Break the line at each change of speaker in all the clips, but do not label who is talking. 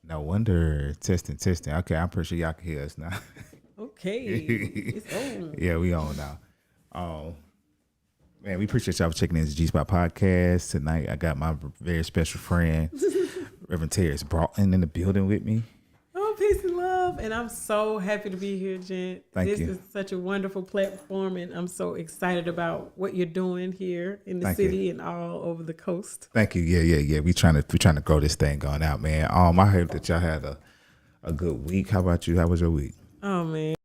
No wonder testing, testing. Okay, I'm pretty sure y'all can hear us now.
Okay, it's on.
Yeah, we on now. Um, man, we appreciate y'all for checking in the G Spot podcast tonight. I got my very special friend, Reverend Terrence Broughton, in the building with me.
Oh, peace and love. And I'm so happy to be here, Jen.
Thank
This
you.
is such a wonderful platform, and I'm so excited about what you're doing here in the
Thank
city
you.
and all over the coast.
Thank you. Yeah. We trying to grow this thing going out, man. I heard that y'all had a good week. How about you? How was your week?
Oh, man.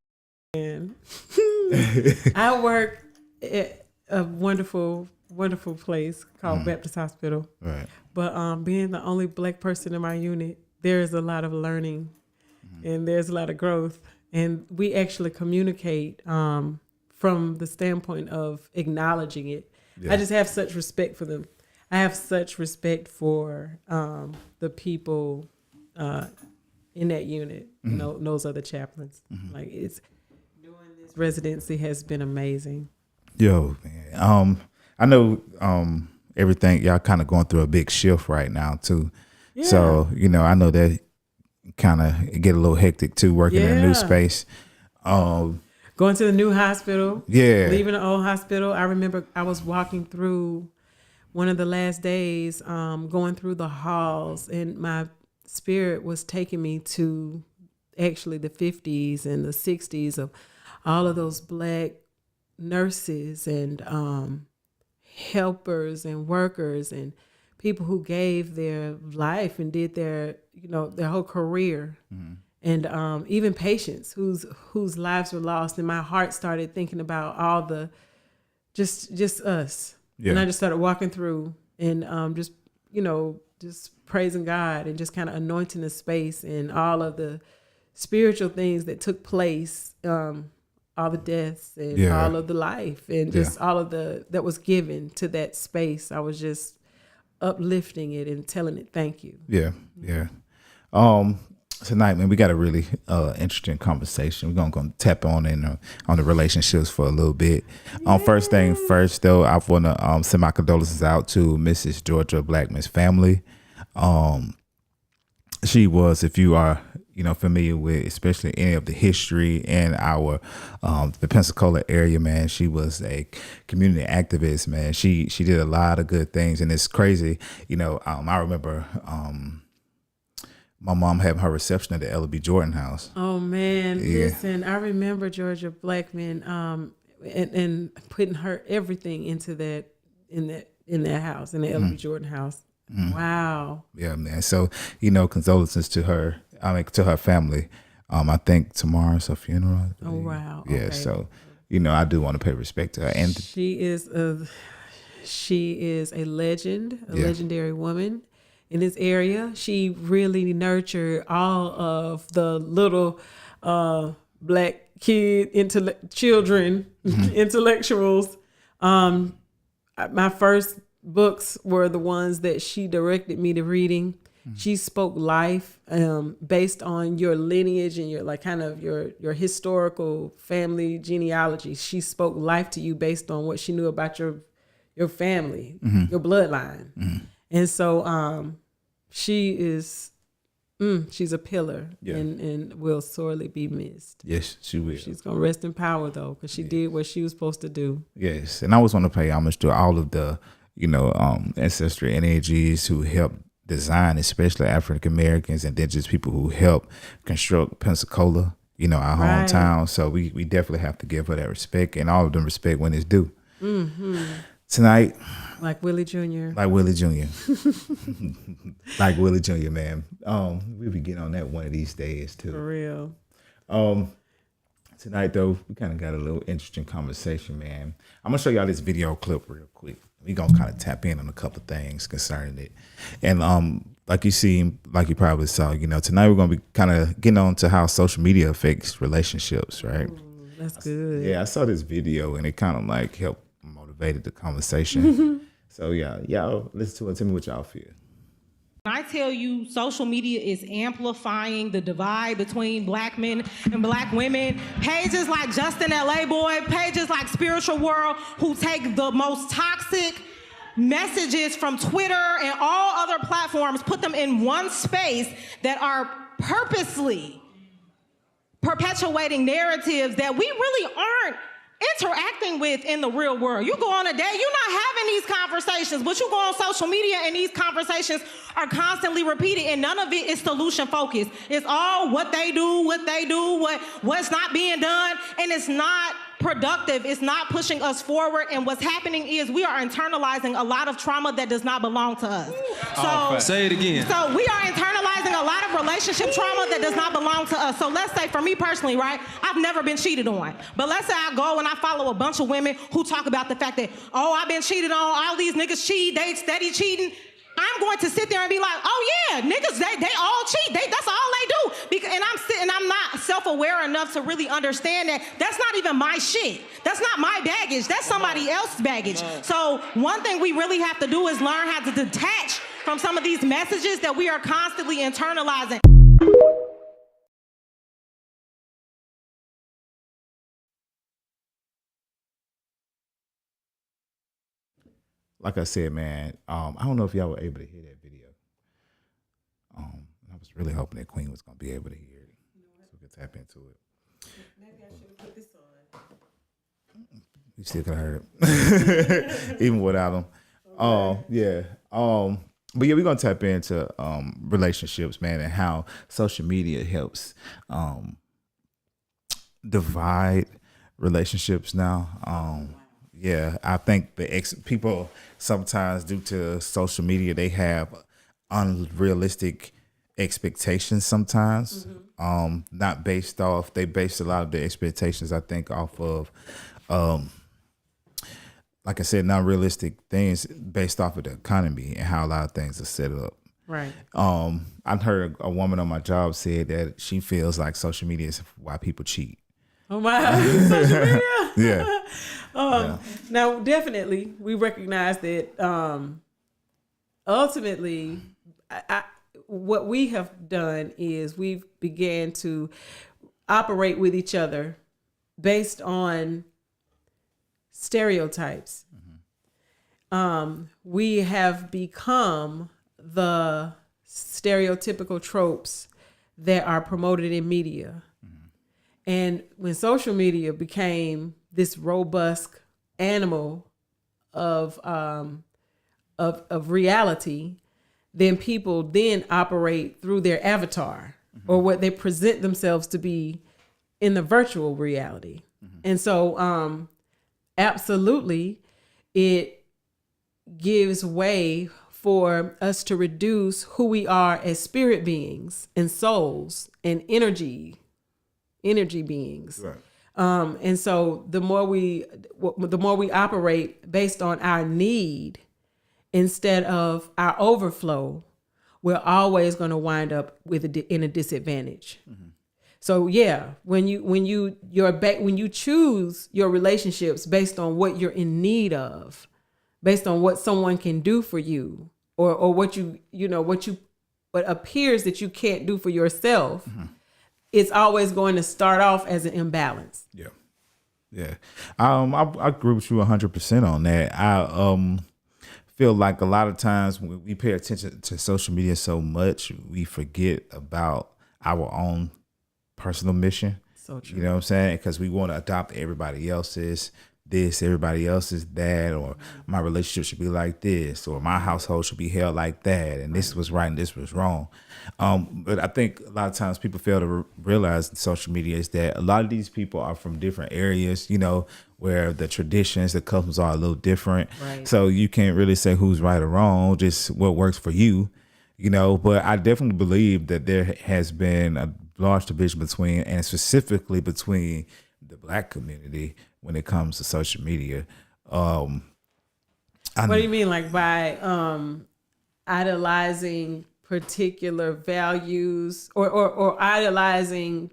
I work at a wonderful, wonderful place called Baptist Hospital.
Right.
But being the only Black person in my unit, there is a lot of learning and there's a lot of growth. And we actually communicate from the standpoint of acknowledging it.
Yeah.
I just have such respect for them. I have such respect for the people in that unit. You know, those are the chaplains. Like it's doing this residency has been amazing.
Yo, man. I know everything y'all kind of going through a big shift right now too.
Yeah.
So, I know that kind of get a little hectic too working in a
Yeah.
new space.
Going to the new hospital.
Yeah.
Leaving the old hospital. I remember I was walking through one of the last days, going through the halls, and my spirit was taking me to actually the 50s and the 60s of all of those Black nurses and helpers and workers and people who gave their life and did their whole career. And even patients whose lives were lost, and my heart started thinking about all the just us.
Yeah.
And I just started walking through and just praising God and just kind of anointing the space and all of the spiritual things that took place, all the deaths and
Yeah.
all of the life and just all of that was given to that space. I was just uplifting it and telling it thank you.
Yeah. Tonight, man, we got a really interesting conversation. We're gonna tap on the relationships for a little bit. First thing first, though, I want to send my condolences out to Mrs. Georgia Blackman's family. She was, if you are familiar with, especially any of the history in our the Pensacola area, man. She was a community activist, man. She did a lot of good things, and it's crazy. I remember my mom having her reception at the Ella B. Jordan House.
Oh man,
Yeah.
listen, I remember Georgia Blackman and putting her everything into that in that house, in the Ella B. Jordan house. Wow.
Yeah, man. So, condolences to her. To her family. I think tomorrow's her funeral. I
Oh
believe.
wow.
Yeah.
Okay.
So, I do want to pay respect to her. And
She is a legend, a
Yeah.
legendary woman in this area. She really nurtured all of the little black children, intellectuals. My first books were the ones that she directed me to reading. She spoke life based on your lineage and your your historical family genealogy. She spoke life to you based on what she knew about your family, your bloodline. And so she is she's a pillar.
Yeah.
and will sorely be missed.
yes, she will.
She's gonna rest in power though, because she did what she was supposed to do.
Yes, and I always want to pay homage to all of the, ancestry NAGs who helped design, especially African Americans, indigenous people who helped construct Pensacola, our
Right.
hometown. So we definitely have to give her that respect, and all of them respect when it's due. Tonight,
Like Willie Jr.
like Willie Jr. like Willie Jr., man. We'll be getting on that one of these days too.
For real.
Tonight, though, we kind of got a little interesting conversation, man. I'm going to show y'all this video clip real quick. We're going to kind of tap in on a couple of things concerning it. And like you probably saw, tonight we're going to be kind of getting on to how social media affects relationships, right?
Ooh, that's good.
Yeah, I saw this video, and it kind of like helped motivated the conversation. So, yeah, y'all listen to it. Tell me what y'all feel.
When I tell you social media is amplifying the divide between black men and black women, pages like Justin LA Boy, pages like Spiritual World, who take the most toxic messages from Twitter and all other platforms, put them in one space that are purposely perpetuating narratives that we really aren't interacting with in the real world. You go on a date, you're not having these conversations, but you go on social media and these conversations are constantly repeated, and none of it is solution focused. It's all what they do, what's not being done, and it's not productive. It's not pushing us forward, and what's happening is we are internalizing a lot of trauma that does not belong to us.
Say it again.
So we are internalizing a lot of relationship trauma that does not belong to us. So let's say for me personally, right, I've never been cheated on. But let's say I go and I follow a bunch of women who talk about the fact that, I've been cheated on, all these niggas cheat, they steady cheating. I'm going to sit there and be like, oh yeah, niggas, they all cheat. That's all they do. And I'm not self-aware enough to really understand that that's not even my shit. That's not my baggage. That's somebody else's baggage. So one thing we really have to do is learn how to detach from some of these messages that we are constantly internalizing.
Like I said, man, I don't know if y'all were able to hear that video. I was really hoping that Queen was going to be able to hear it, so we could tap into it.
Maybe I should have put this on.
You still could have heard it, even without him. Yeah. But yeah, we're gonna tap into relationships, man, and how social media helps divide relationships now. Yeah, I think people sometimes, due to social media, they have unrealistic expectations sometimes. Not based off, they base a lot of their expectations, I think, off of like I said, not realistic things based off of the economy and how a lot of things are set up.
Right.
I heard a woman on my job said that she feels like social media is why people cheat.
Oh my social media.
Yeah.
Now, definitely, we recognize that ultimately, what we have done is we've began to operate with each other based on stereotypes. We have become the stereotypical tropes that are promoted in media. And when social media became this robust animal of reality, then people then operate through their avatar or what they present themselves to be in the virtual reality. And so absolutely it gives way for us to reduce who we are as spirit beings and souls and energy beings.
Right.
And so the more we operate based on our need instead of our overflow, we're always going to wind up in a disadvantage. So yeah, when you choose your relationships based on what you're in need of, based on what someone can do for you, or what what appears that you can't do for yourself, it's always going to start off as an imbalance.
Yeah. Yeah. I agree with you 100% on that. I feel like a lot of times when we pay attention to social media so much, we forget about our own personal mission.
So true.
You know what I'm saying? Because we want to adopt everybody else's this, everybody else's that, or my relationship should be like this, or my household should be held like that, and this was right and this was wrong. But I think a lot of times people fail to realize in social media is that a lot of these people are from different areas, where the traditions, the customs are a little different.
Right.
So you can't really say who's right or wrong, just what works for you, But I definitely believe that there has been a large division between, and specifically between, the Black community when it comes to social media.
What do you mean, like by idolizing particular values or idolizing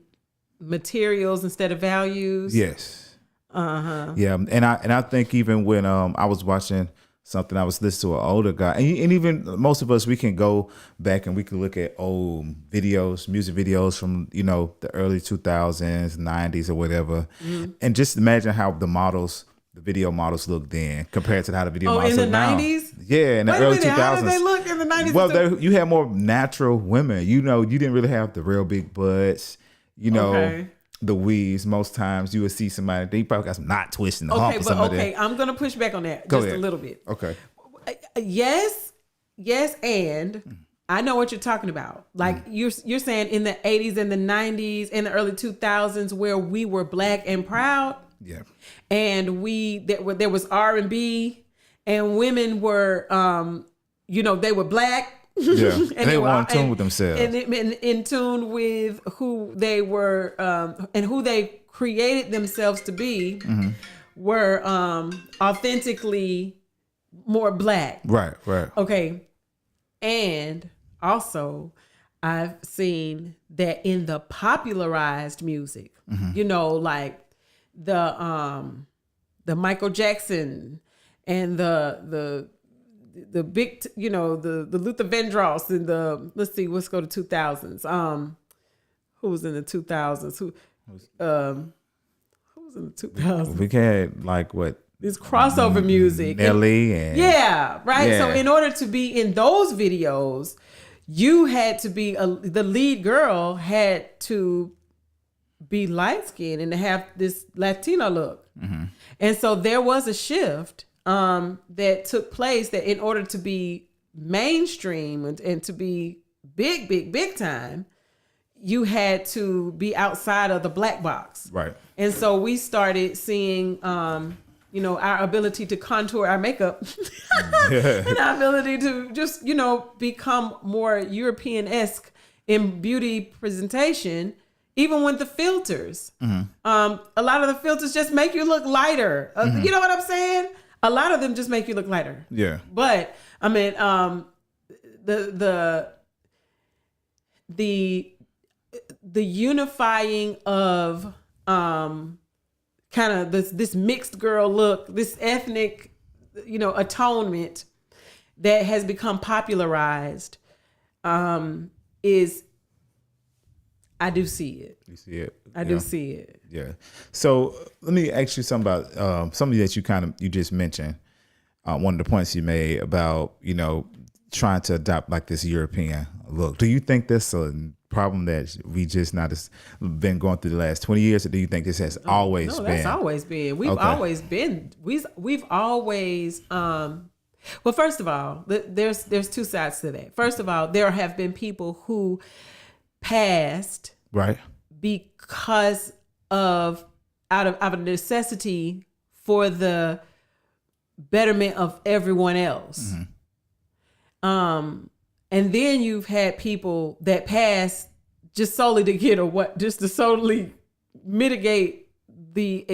materials instead of values?
Yes. Yeah, and I think even when I was watching something, I was listening to an older guy, and even most of us, we can go back and we can look at old videos, music videos from the early 2000s, 90s, or whatever, and just imagine how the video models look then compared to how the video models
in the
look now.
90s?
Yeah, in the early 2000s.
How did they look in the 90s?
Well, you had more natural women. You didn't really have the real big butts.
Okay.
The weaves. Most times you would see somebody, they probably got some knot twisting the hump or something.
Okay, I'm gonna push back on that
Go
just
ahead.
a little bit.
Okay.
Yes, and I know what you're talking about. Like you're saying in the 80s and the 90s and the early 2000s where we were Black and proud.
Yeah.
And there was R&B, and women were they were Black.
Yeah, and they were in tune
and,
with themselves,
and in tune with who they were, and who they created themselves to be, were authentically more Black.
Right.
Okay, and also I've seen that in the popularized music, like the Michael Jackson and the big, the Luther Vandross and let's see, let's go to 2000s. Who was in the 2000s? Who was in the 2000s?
We had like what?
This crossover music.
Nelly and
yeah, right.
Yeah.
So in order to be in those videos, you had to be the lead girl had to be light skinned and to have this Latino look. And so there was a shift that took place that in order to be mainstream and to be big time, you had to be outside of the black box.
Right.
And so we started seeing, our ability to contour our makeup and our ability to just, become more European-esque in beauty presentation, even with the filters. A lot of the filters just make you look lighter. You know what I'm saying? A lot of them just make you look lighter.
Yeah.
But I mean, the unifying of kind of this mixed girl look, this ethnic, atonement that has become popularized, is, I do see it.
You see it.
I do see it.
Yeah. So let me ask you something about something that you just mentioned. One of the points you made about, trying to adopt like this European look. Do you think that's a problem that we just not been going through the last 20 years, or do you think this has always
No,
been?
that's always been. We've
Okay.
always been. We've always. Well, first of all, there's two sides to that. First of all, there have been people who passed
Right.
because of out of necessity for the betterment of everyone else. And then you've had people that pass just solely to get just to solely mitigate the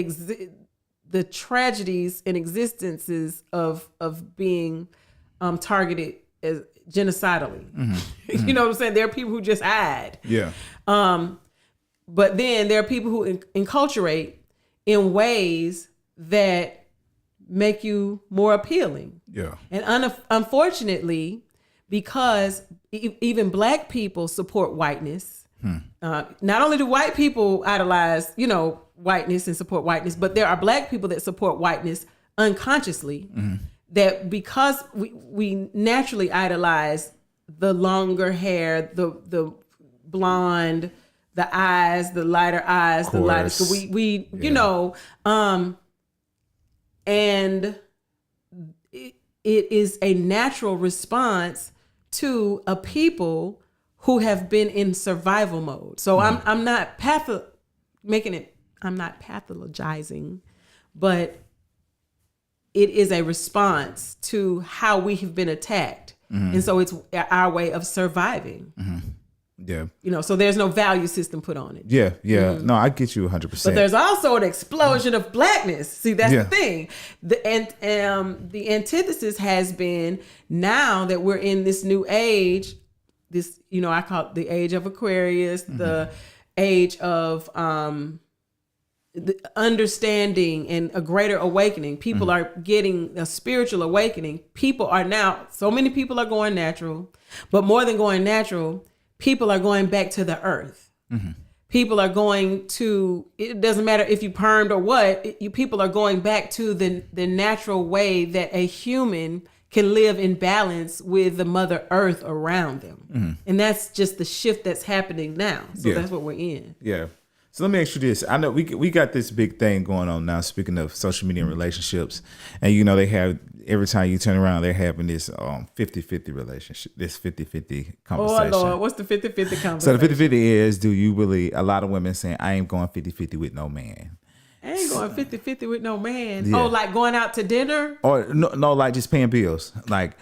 tragedies and existences of being targeted as genocidally. You know what I'm saying? There are people who just hide.
Yeah.
But then there are people who enculturate in ways that make you more appealing.
Yeah.
And unfortunately, because even Black people support whiteness, not only do white people idolize, whiteness and support whiteness, but there are Black people that support whiteness unconsciously. That because we naturally idolize the longer hair, the blonde, the eyes, the lighter eyes, the lighter. So we and it is a natural response to a people who have been in survival mode. So I'm not pathologizing, but it is a response to how we have been attacked. And so it's our way of surviving.
Yeah.
So there's no value system put on it.
Yeah. Yeah. No, I get you 100%.
But there's also an explosion of Blackness. See, that's
Yeah.
the thing. The antithesis has been, now that we're in this new age, this, I call it the age of Aquarius, the age of the understanding and a greater awakening. People are getting a spiritual awakening. So many people are going natural, but more than going natural, people are going back to the earth. People are going to, it doesn't matter if you permed or what, people are going back to the natural way that a human can live in balance with the Mother Earth around them. And that's just the shift that's happening now. So that's what we're in.
Yeah. So let me ask you this. I know we got this big thing going on now, speaking of social media and relationships. And, they have, every time you turn around, they're having this 50-50 relationship, this 50-50 conversation.
Oh, Lord. What's the 50-50 conversation?
So the 50-50 is, do you really, a lot of women saying, I ain't going 50-50 with no man.
I ain't going 50-50 with no man.
Yeah.
Oh, like going out to dinner?
Or no, like just paying bills. Like,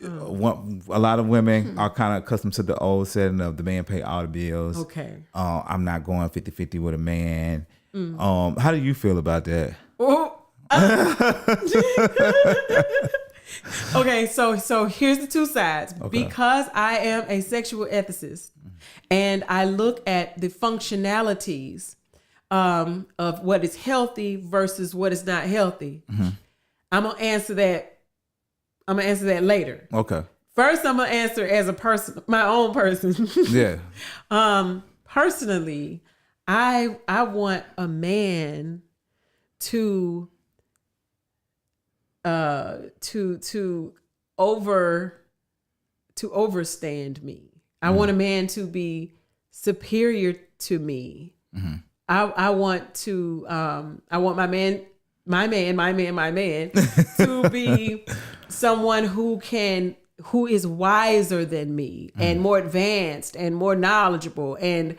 a lot of women are kind of accustomed to the old setting of the man pay all the bills.
Okay.
I'm not going 50-50 with a man. How do you feel about that?
Oh. Okay, so here's the two sides.
Okay.
Because I am a sexual ethicist and I look at the functionalities of what is healthy versus what is not healthy, I'm gonna answer that later.
Okay.
First, I'm gonna answer as a person, my own person.
Yeah.
Personally, I want a man to overstand me. I want a man to be superior to me. I want my man to be someone who is wiser than me and more advanced and more knowledgeable and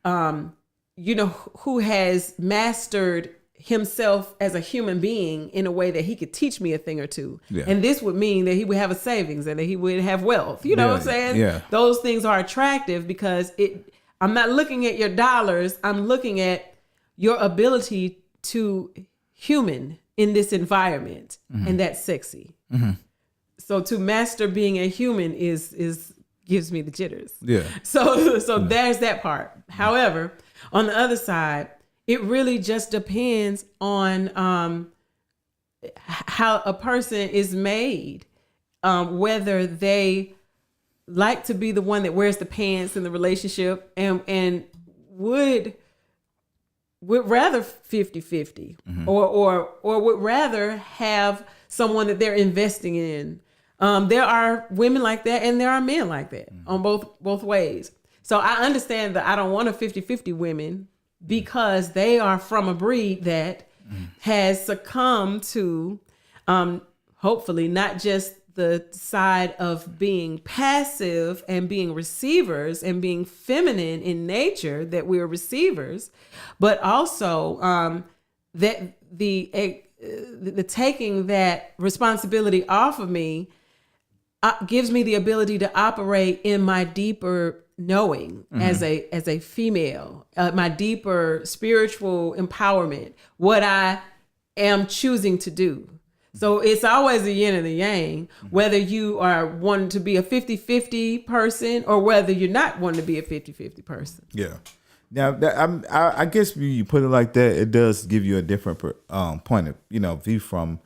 who has mastered himself as a human being in a way that he could teach me a thing or two.
Yeah.
And this would mean that he would have a savings and that he would have wealth. You know what I'm saying?
Yeah.
Those things are attractive because I'm not looking at your dollars. I'm looking at your ability to human in this environment. And that's sexy. So to master being a human is gives me the jitters.
Yeah.
So there's that part. However, on the other side, it really just depends on how a person is made, whether they like to be the one that wears the pants in the relationship and would rather 50-50 or would rather have someone that they're investing in. There are women like that and there are men like that on both ways. So I understand that I don't want a 50-50 women because they are from a breed that has succumbed to, hopefully, not just the side of being passive and being receivers and being feminine in nature, that we're receivers, but also that the taking that responsibility off of me gives me the ability to operate in my deeper knowing as a female, my deeper spiritual empowerment, what I am choosing to do. So it's always a yin and a yang, whether you are wanting to be a 50-50 person or whether you're not wanting to be a 50-50 person.
Yeah. Now, I guess when you put it like that, it does give you a different point of view from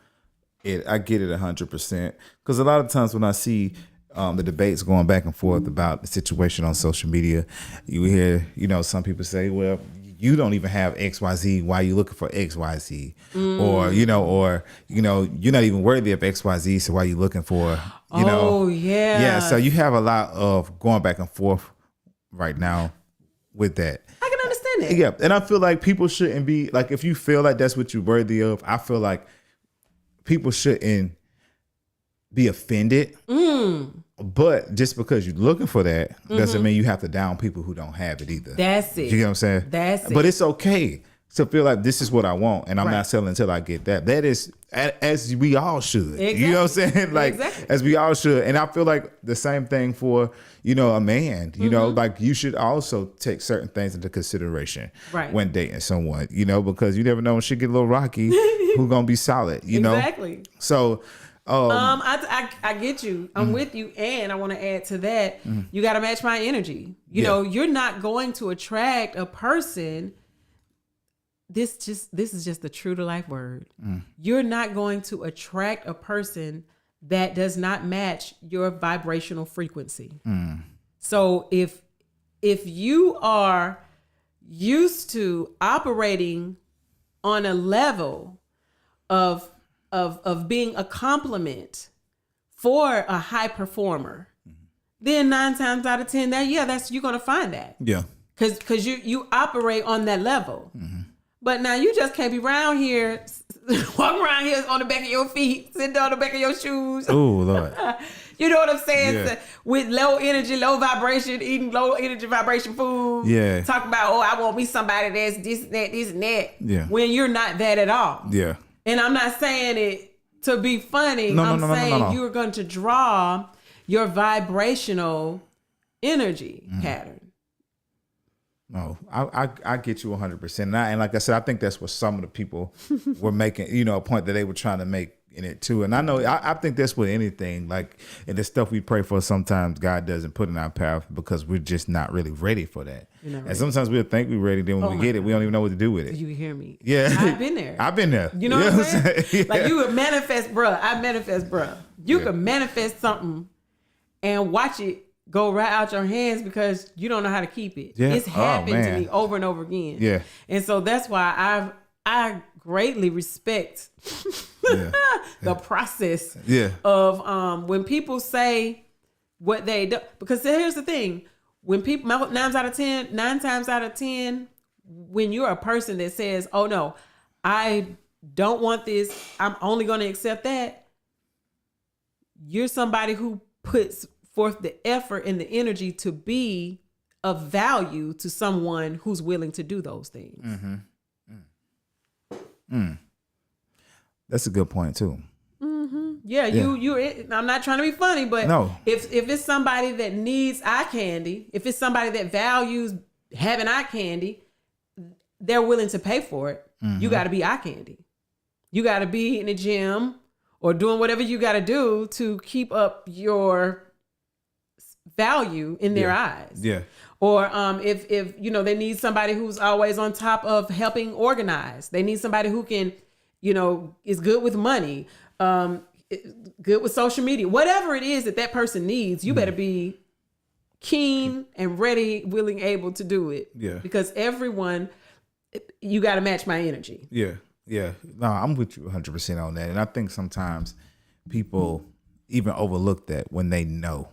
it. I get it 100%, because a lot of times when I see the debates going back and forth about the situation on social media, you hear some people say, well, you don't even have XYZ. Why are you looking for XYZ? Or you're not even worthy of XYZ. So why are you looking for, Yeah. So you have a lot of going back and forth right now with that.
I can understand that.
Yeah. And I feel like people shouldn't be like, if you feel like that's what you're worthy of, I feel like people shouldn't be offended. But just because you're looking for that doesn't mean you have to down people who don't have it either.
That's it.
You get what I'm saying?
That's it.
But it's okay to feel like this is what I want, and I'm not selling until I get that. That is as we all should.
Exactly.
You know what I'm saying? Like as we all should. And I feel like the same thing for a man. Like you should also take certain things into consideration when dating someone. Because you never know when shit get a little rocky, who gonna be solid.
Exactly.
So.
I get you. I'm with you, and I want to add to that. You got to match my energy. You're not going to attract a person. This is just the true to life word. You're not going to attract a person that does not match your vibrational frequency. So if you are used to operating on a level of being a compliment for a high performer, then 9 times out of 10, you're gonna find that.
Yeah.
Cause you operate on that level. But now you just can't be around here, walking around here on the back of your feet, sitting on the back of your shoes.
Oh Lord.
You know what I'm saying?
Yeah.
With low energy, low vibration, eating low energy vibration food.
Yeah.
Talking about, I want me somebody that's this and that.
Yeah.
When you're not that at all.
Yeah.
And I'm not saying it to be funny.
No,
I'm saying
no.
you're going to draw your vibrational energy pattern.
No, I get you 100%. And like I said, I think that's what some of the people were making, a point that they were trying to make in it too. And I know, I think that's with anything, like in the stuff we pray for, sometimes God doesn't put in our path because we're just not really ready for that. And sometimes we'll think we're ready, then when we get it, we don't even know what to do with it.
You hear me?
Yeah.
I've been there.
I've been there.
You know what I'm saying?
Yeah.
Like you would manifest, bruh. I manifest, bruh. You can manifest something and watch it go right out your hands because you don't know how to keep it.
Yeah.
It's happened to me over and over again.
Yeah.
And so that's why I greatly respect the process of when people say what they do. Because here's the thing. When people, 9 times out of 10, when you're a person that says, oh no, I don't want this, I'm only going to accept that, you're somebody who puts forth the effort and the energy to be of value to someone who's willing to do those things.
That's a good point too.
Yeah, I'm not trying to be funny, but
no.
if it's somebody that needs eye candy, if it's somebody that values having eye candy, they're willing to pay for it. You got to be eye candy. You got to be in the gym or doing whatever you got to do to keep up your value in their eyes. Yeah. Or if they need somebody who's always on top of helping organize. They need somebody who can, is good with money, good with social media. Whatever it is that person needs, you better be keen and ready, willing, able to do it. Yeah. Because everyone, you got to match my energy.
Yeah. Yeah. No, I'm with you 100% on that. And I think sometimes people even overlook that when they know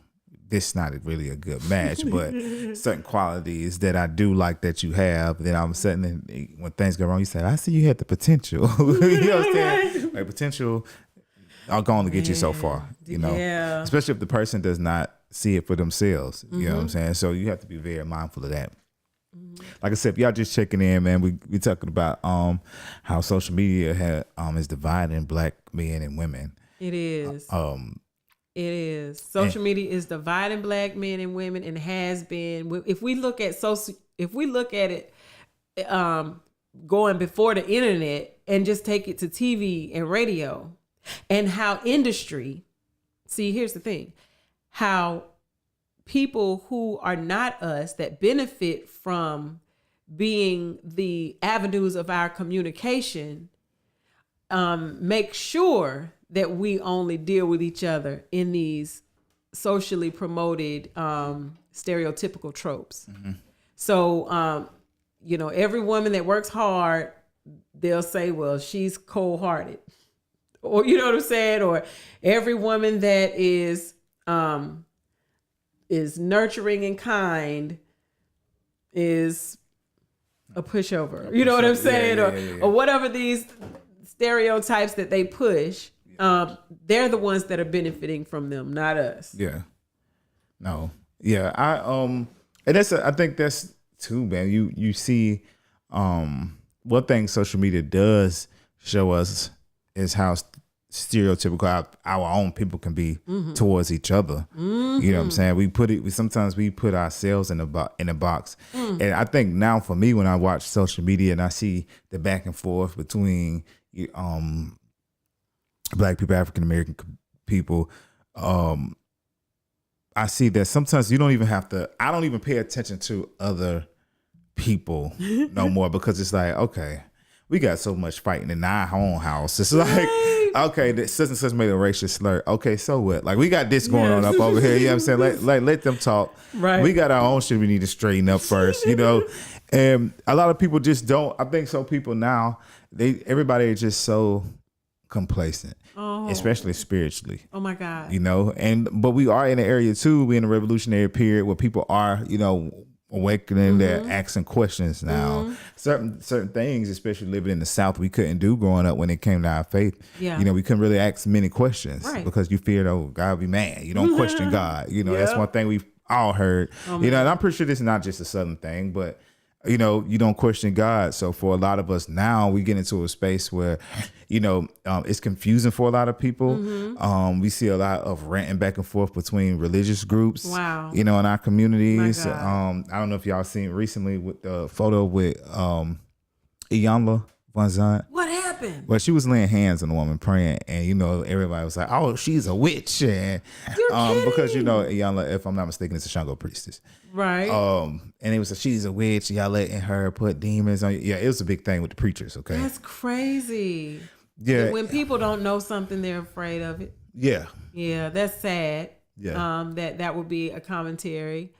this is not really a good match, but certain qualities that I do like that you have, then all of a sudden when things go wrong, you say, I see you had the potential. You know what I'm saying? Like potential are going to get you so far, you know, especially if the person does not see it for themselves. You know what I'm saying? So you have to be very mindful of that. Like I said, if y'all just checking in, man, we talking about how social media is dividing black men and women.
It is. It is. Social media is dividing black men and women, and has been. If we look at it, going before the internet and just take it to TV and radio, and how industry. See, here's the thing: how people who are not us that benefit from being the avenues of our communication make sure that we only deal with each other in these socially promoted stereotypical tropes. So, every woman that works hard, they'll say, well, she's cold-hearted. Or, you know what I'm saying? Or every woman that is nurturing and kind is a pushover. You know what I'm saying? Or whatever these stereotypes that they push. They're the ones that are benefiting from them, not us.
Yeah. No. Yeah. And I think that's too, man. You see, one thing social media does show us is how stereotypical our own people can be towards each other. You know what I'm saying? Sometimes we put ourselves in a box. And I think now for me, when I watch social media and I see the back and forth between, Black people, African American people, I see that sometimes you don't even have to. I don't even pay attention to other people no more, because it's like, okay, we got so much fighting in our own house. It's like, okay, such and such made a racist slur. Okay, so what? Like, we got this going on up over here. You know what I'm saying? Let them talk.
Right.
We got our own shit we need to straighten up first, you know? And a lot of people just don't. I think so people now, everybody is just so complacent, especially spiritually.
Oh my God.
You know, but we are in an area too. We're in a revolutionary period where people are, awakening, they're asking questions now. Certain things, especially living in the South, we couldn't do growing up when it came to our faith.
Yeah.
We couldn't really ask many questions,
right,
because you feared, God will be mad. You don't question God. That's one thing we've all heard. And I'm pretty sure this is not just a Southern thing, but you don't question God. So for a lot of us now, we get into a space where, it's confusing for a lot of people. We see a lot of ranting back and forth between religious groups.
Wow.
In our communities. I don't know if y'all seen recently with the photo with Iyanla Vanzant.
What happened?
Well, she was laying hands on a woman praying, and everybody was like, "Oh, she's a witch," and because Iyanla, if I'm not mistaken, is a Shango priestess.
Right.
And it was she's a witch. Y'all letting her put demons on. Yeah, it was a big thing with the preachers. Okay,
that's crazy.
Yeah,
when people don't know something, they're afraid of it.
Yeah,
that's sad.
Yeah,
that would be a commentary,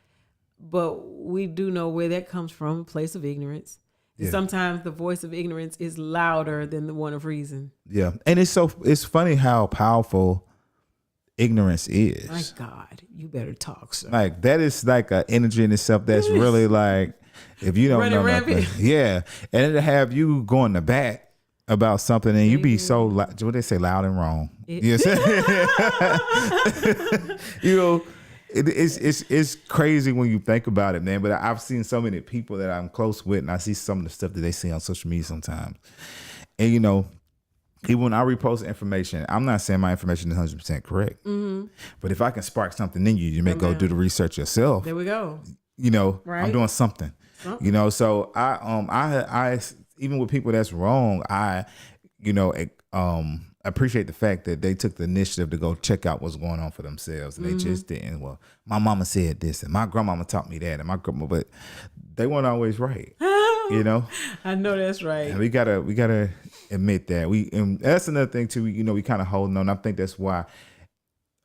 but we do know where that comes from, a place of ignorance. Yeah. Sometimes the voice of ignorance is louder than the one of reason. Yeah,
and it's funny how powerful ignorance is.
My God, you better talk, sir.
Like, that is like an energy in itself that's really like, if you don't know nothing, yeah, and it'll have you going to bat about something, and you be so what they say, loud and wrong. Yes. It's crazy when you think about it, man. But I've seen so many people that I'm close with, and I see some of the stuff that they see on social media sometimes. And even when I repost information, I'm not saying my information is 100% correct. But if I can spark something in you, you may go do the research yourself.
There we go.
Right? I'm doing something. So I even with people that's wrong, I appreciate the fact that they took the initiative to go check out what's going on for themselves, and they just didn't. Well, my mama said this, and my grandmama taught me that, and my grandma, but they weren't always right.
I know that's right.
And we gotta admit that and that's another thing too. We kind of holding on. I think that's why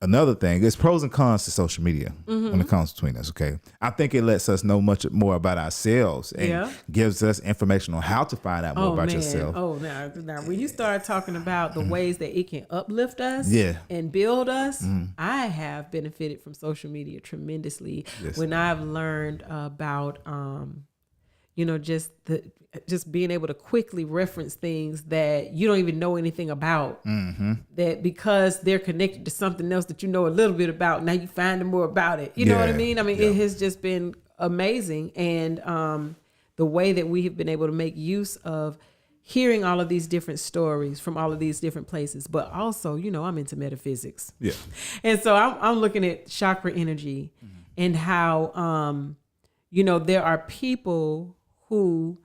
another thing, there's pros and cons to social media when it comes between us. Okay, I think it lets us know much more about ourselves and gives us information on how to find out more about yourself.
Oh, now when you start talking about the ways that it can uplift us and build us, I have benefited from social media tremendously. When I've learned about just being able to quickly reference things that you don't even know anything about, that because they're connected to something else that you know a little bit about, now you find more about it. You know what I mean? It has just been amazing. And the way that we have been able to make use of hearing all of these different stories from all of these different places, but also, I'm into metaphysics. Yeah. And so I'm looking at chakra energy and how, there are people who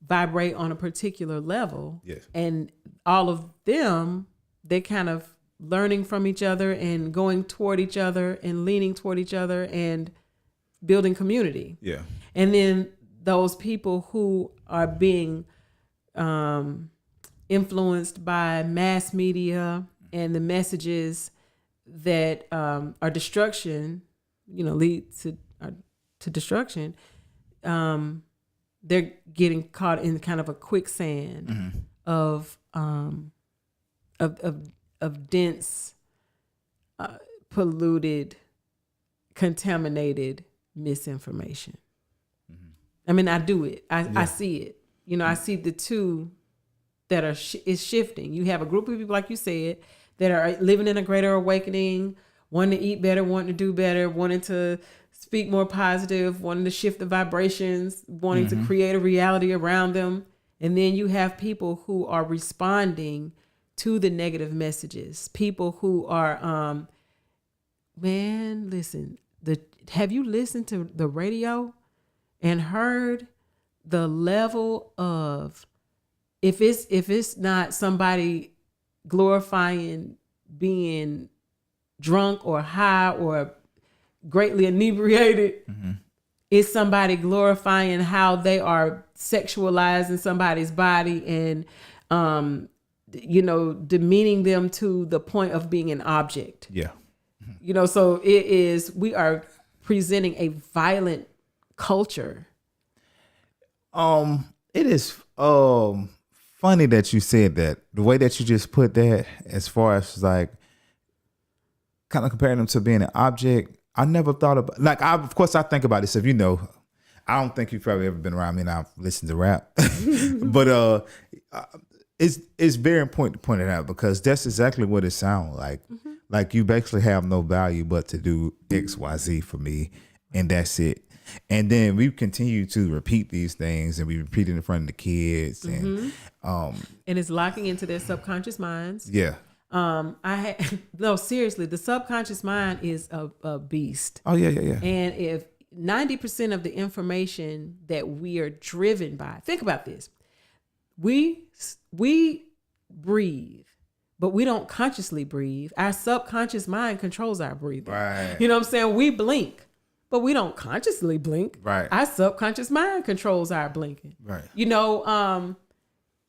vibrate on a particular level. Yes. And all of them, they're kind of learning from each other and going toward each other and leaning toward each other and building community. Yeah. And then those people who are being influenced by mass media and the messages that are destruction, lead to destruction, they're getting caught in kind of a quicksand of dense, polluted, contaminated misinformation. I mean, I do it. I see it. I see the two that is shifting. You have a group of people, like you said, that are living in a greater awakening, wanting to eat better, wanting to do better, wanting to speak more positive, wanting to shift the vibrations, wanting to create a reality around them. And then you have people who are responding to the negative messages. People who are, listen, have you listened to the radio and heard the level of, if it's not somebody glorifying being drunk or high or greatly inebriated, it's somebody glorifying how they are sexualizing somebody's body and demeaning them to the point of being an object. So we are presenting a violent culture.
It is funny that you said that, the way that you just put that, as far as like kind of comparing them to being an object. I never thought about, of course I think about this. If I don't think you've probably ever been around me and I've listened to rap, but it's very important to point it out, because that's exactly what it sounds like. Like you basically have no value but to do X, Y, Z for me, and that's it. And then we continue to repeat these things, and we repeat it in front of the kids, and
it's locking into their subconscious minds.
Yeah.
No, seriously, the subconscious mind is a beast.
Oh yeah.
And if 90% of the information that we are driven by, think about this: we breathe, but we don't consciously breathe. Our subconscious mind controls our breathing.
Right.
You know what I'm saying? We blink, but we don't consciously blink.
Right.
Our subconscious mind controls our blinking.
Right.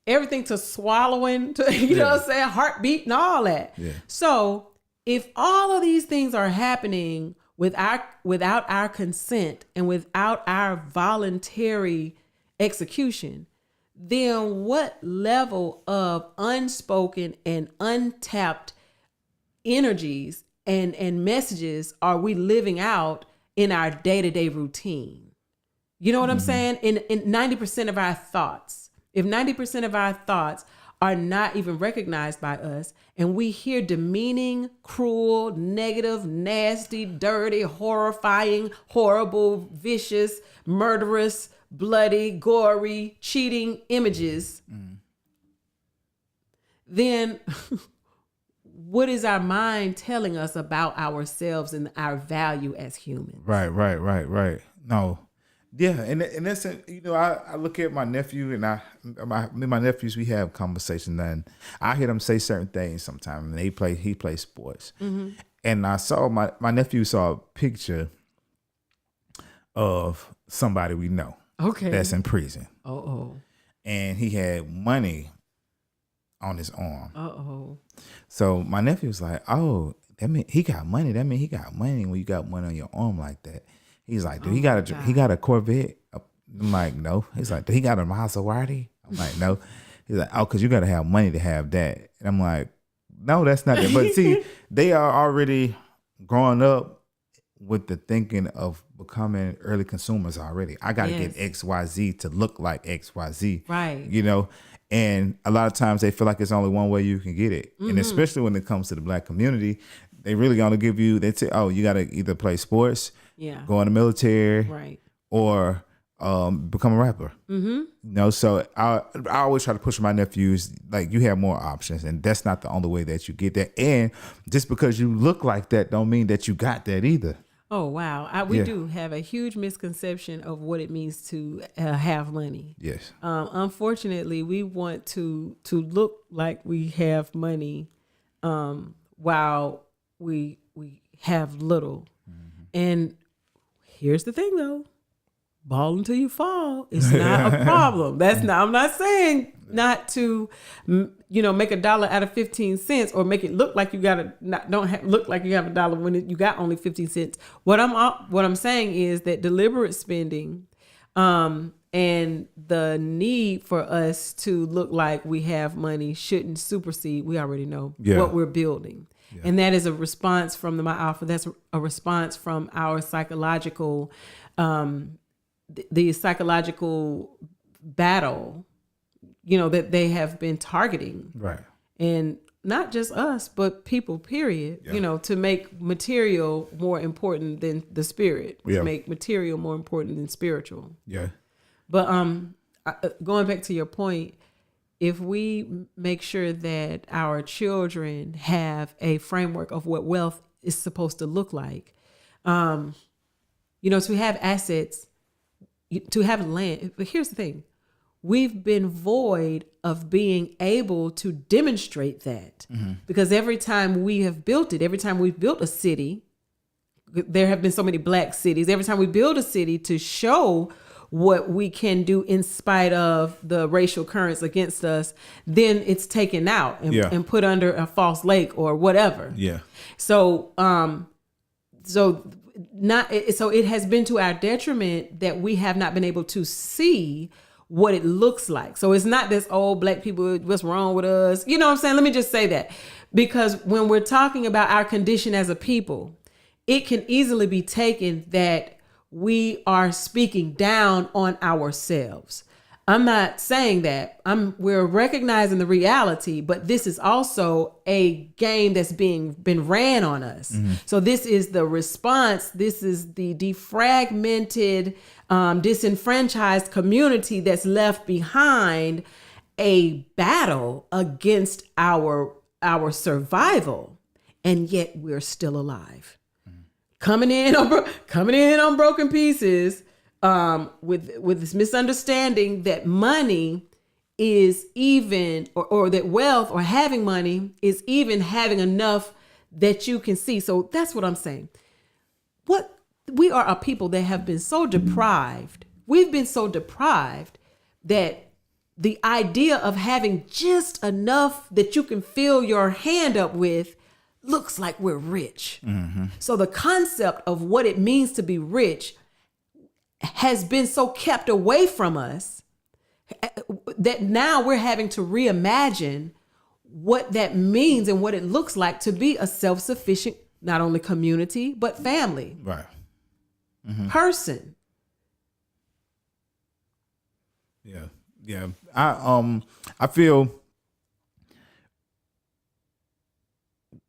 Everything to swallowing, to know what I'm saying, heartbeat and all that. Yeah. So if all of these things are happening without our consent and without our voluntary execution, then what level of unspoken and untapped energies and messages are we living out in our day-to-day routine? You know what I'm saying? In 90% of our thoughts. If 90% of our thoughts are not even recognized by us, and we hear demeaning, cruel, negative, nasty, dirty, horrifying, horrible, vicious, murderous, bloody, gory, cheating images, then what is our mind telling us about ourselves and our value as humans?
Right. No. Yeah, and that's I look at my nephew and my nephews, we have conversations, and I hear them say certain things sometimes. And he plays sports, and I saw my nephew saw a picture of somebody we know, that's in prison. And he had money on his arm. So my nephew was like, "Oh, that mean he got money. That mean he got money when you got money on your arm like that. He's like, dude,
Oh,
he got a Corvette. I'm like, no. He's like, he got a Maserati. I'm like, no. He's like, oh, because you got to have money to have that. And I'm like, no, that's not it. But see, they are already growing up with the thinking of becoming early consumers already. I got to
Yes.
get XYZ to look like XYZ.
Right.
You know, and a lot of times they feel like it's only one way you can get it.
Mm-hmm.
And especially when it comes to the black community, they really going to give you, they say, oh, you got to either play sports,
Yeah.
go in the military,
Right.
or become a rapper. Mm-hmm. You know, so I always try to push my nephews, like, you have more options, and that's not the only way that you get that. And just because you look like that don't mean that you got that either.
Oh, wow. We
Yeah.
do have a huge misconception of what it means to have money.
Yes.
Unfortunately, we want to look like we have money while we have little.
Mm-hmm.
And here's the thing, though. Ball until you fall is not a problem. That's not, I'm not saying not to, make $1 out of 15 cents or make it look like you got look like you have $1 when you got only 15 cents. What I'm saying is that deliberate spending, and the need for us to look like we have money shouldn't supersede. We already know what we're building. Yeah. And that is a response from my alpha. That's a response from our psychological, the psychological battle, that they have been targeting.
Right.
And not just us, but people, period, to make material more important than the spirit, to make material more important than spiritual.
Yeah.
But going back to your point, if we make sure that our children have a framework of what wealth is supposed to look like, to have assets, to have land. But here's the thing. We've been void of being able to demonstrate that, because every time we have built it, every time we've built a city, there have been so many black cities. Every time we build a city to show what we can do in spite of the racial currents against us, then it's taken out and put under a false lake or whatever.
Yeah.
So, it has been to our detriment that we have not been able to see what it looks like. So it's not this, black people, what's wrong with us? You know what I'm saying? Let me just say that, because when we're talking about our condition as a people, it can easily be taken that we are speaking down on ourselves. I'm not saying that. We're recognizing the reality, but this is also a game that's been ran on us. Mm-hmm. So this is the response. This is the defragmented, disenfranchised community that's left behind a battle against our survival, and yet we're still alive. Mm-hmm. Coming in on broken pieces. With this misunderstanding that money is even, or that wealth or having money is even having enough that you can see. So that's what I'm saying. We are a people that have been so deprived. We've been so deprived that the idea of having just enough that you can fill your hand up with looks like we're rich. Mm-hmm. So the concept of what it means to be rich has been so kept away from us that now we're having to reimagine what that means and what it looks like to be a self-sufficient, not only community, but family.
Right.
Mm-hmm. Person.
Yeah. Yeah. I feel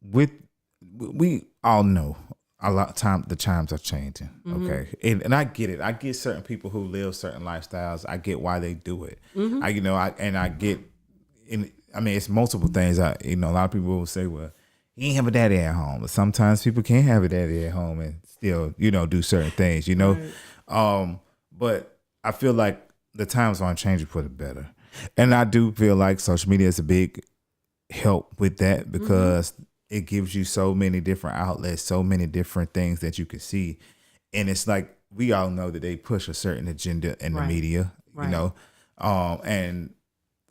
we all know a lot of time the times are changing. Mm-hmm. Okay. And I get it. I get certain people who live certain lifestyles. I get why they do it. Mm-hmm. It's multiple things. A lot of people will say, well, you ain't have a daddy at home. But sometimes people can't have a daddy at home and still, do certain things, Right. But I feel like the times aren't changing for the better. And I do feel like social media is a big help with that, because it gives you so many different outlets, so many different things that you can see. And it's like, we all know that they push a certain agenda in the media, and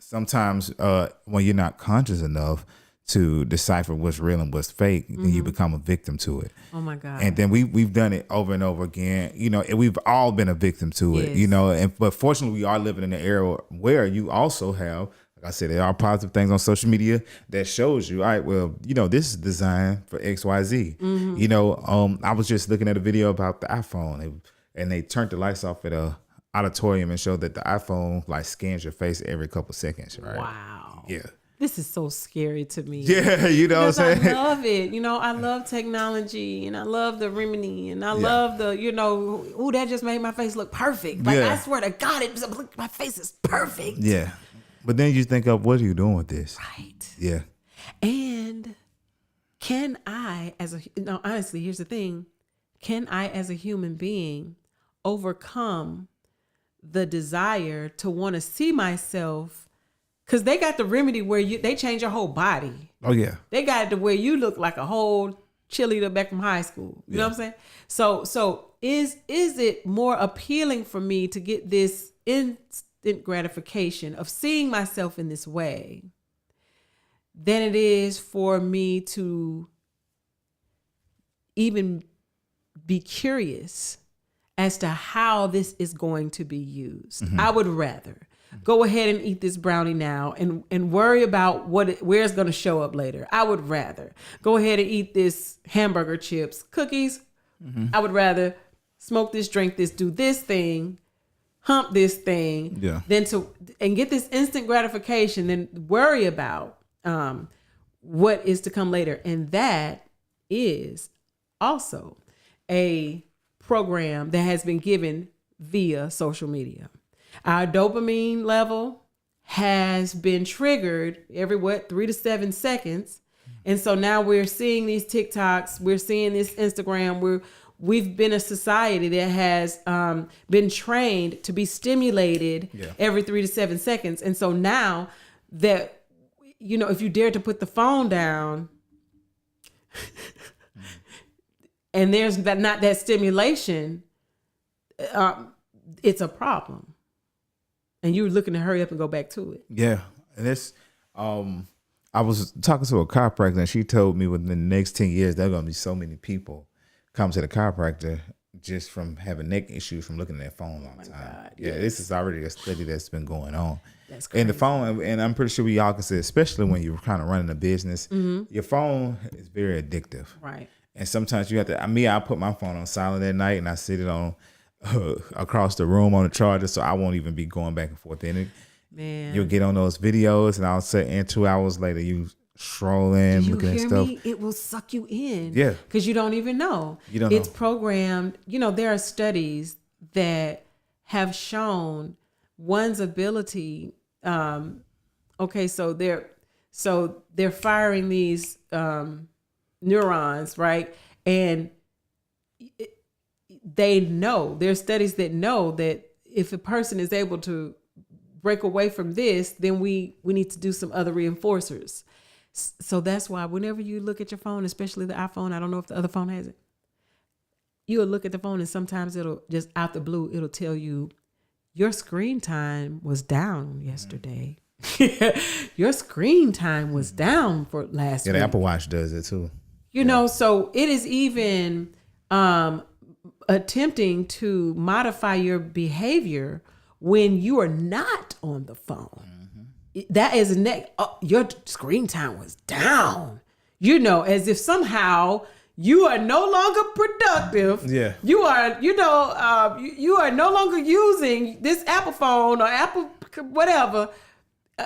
sometimes when you're not conscious enough to decipher what's real and what's fake, then you become a victim to it.
Oh my God.
And then we've done it over and over again, you know, and we've all been a victim to it,
Yes.
you know, but fortunately we are living in an era where you also have, like I said, there are positive things on social media that shows you, all right, well, you know, this is designed for XYZ. You know, I was just looking at a video about the iPhone and they turned the lights off at a auditorium and showed that the iPhone like scans your face every couple seconds, right?
Wow.
Yeah.
This is so scary to me.
Yeah, you know what I'm
Because
saying?
I love it. You know, I love technology and I love the remedy and I love the, you know, ooh, that just made my face look perfect. Like,
Yeah.
I swear to God, my face is perfect.
Yeah. But then you think of, what are you doing with this?
Right.
Yeah.
And can I, no, honestly, here's the thing. Can I, as a human being, overcome the desire to want to see myself? Because they got the remedy where they change your whole body.
Oh, yeah.
They got it to where you look like a whole cheerleader back from high school. You know what I'm saying? So is it more appealing for me to get this instant gratification of seeing myself in this way than it is for me to even be curious as to how this is going to be used? I would rather go ahead and eat this brownie now and worry about where it's going to show up later. I would rather go ahead and eat this hamburger, chips, cookies. I would rather smoke this, drink this, do this thing, hump this thing, than and get this instant gratification than worry about what is to come later. And that is also a program that has been given via social media. Our dopamine level has been triggered every 3 to 7 seconds. And so now we're seeing these TikToks, we're seeing this Instagram, we've been a society that has been trained to be stimulated every 3 to 7 seconds. And so now that, you know, if you dare to put the phone down and there's not that stimulation, it's a problem. And you're looking to hurry up and go back to it.
Yeah. And it's, I was talking to a chiropractor and she told me within the next 10 years, there are going to be so many people come to the chiropractor just from having neck issues from looking at their phone all the time.
God,
yeah.
yes.
This is already a study that's been going on.
That's crazy.
And the phone, and I'm pretty sure we all can say, especially when you're kind of running a business, your phone is very addictive.
Right.
And sometimes you have to, I put my phone on silent at night and I sit it on across the room on the charger, so I won't even be going back and forth in it.
Man.
You'll get on those videos and I'll say, and 2 hours later, you strolling,
You
looking at
hear
stuff.
me? It will suck you in.
Yeah.
Because you don't even know.
You don't
It's
know.
programmed. You know, there are studies that have shown one's ability. So they're firing these neurons, right? And they know, there's studies that know that if a person is able to break away from this, then we need to do some other reinforcers. So that's why whenever you look at your phone, especially the iPhone, I don't know if the other phone has it, you'll look at the phone and sometimes it'll just out the blue, it'll tell you your screen time was down yesterday. Your screen time was down for last
Yeah,
week.
the Apple Watch does it too.
You know, so it is even attempting to modify your behavior when you are not on the phone. That is your screen time was down. You know, as if somehow you are no longer productive.
Yeah.
You are, you are no longer using this Apple phone or Apple whatever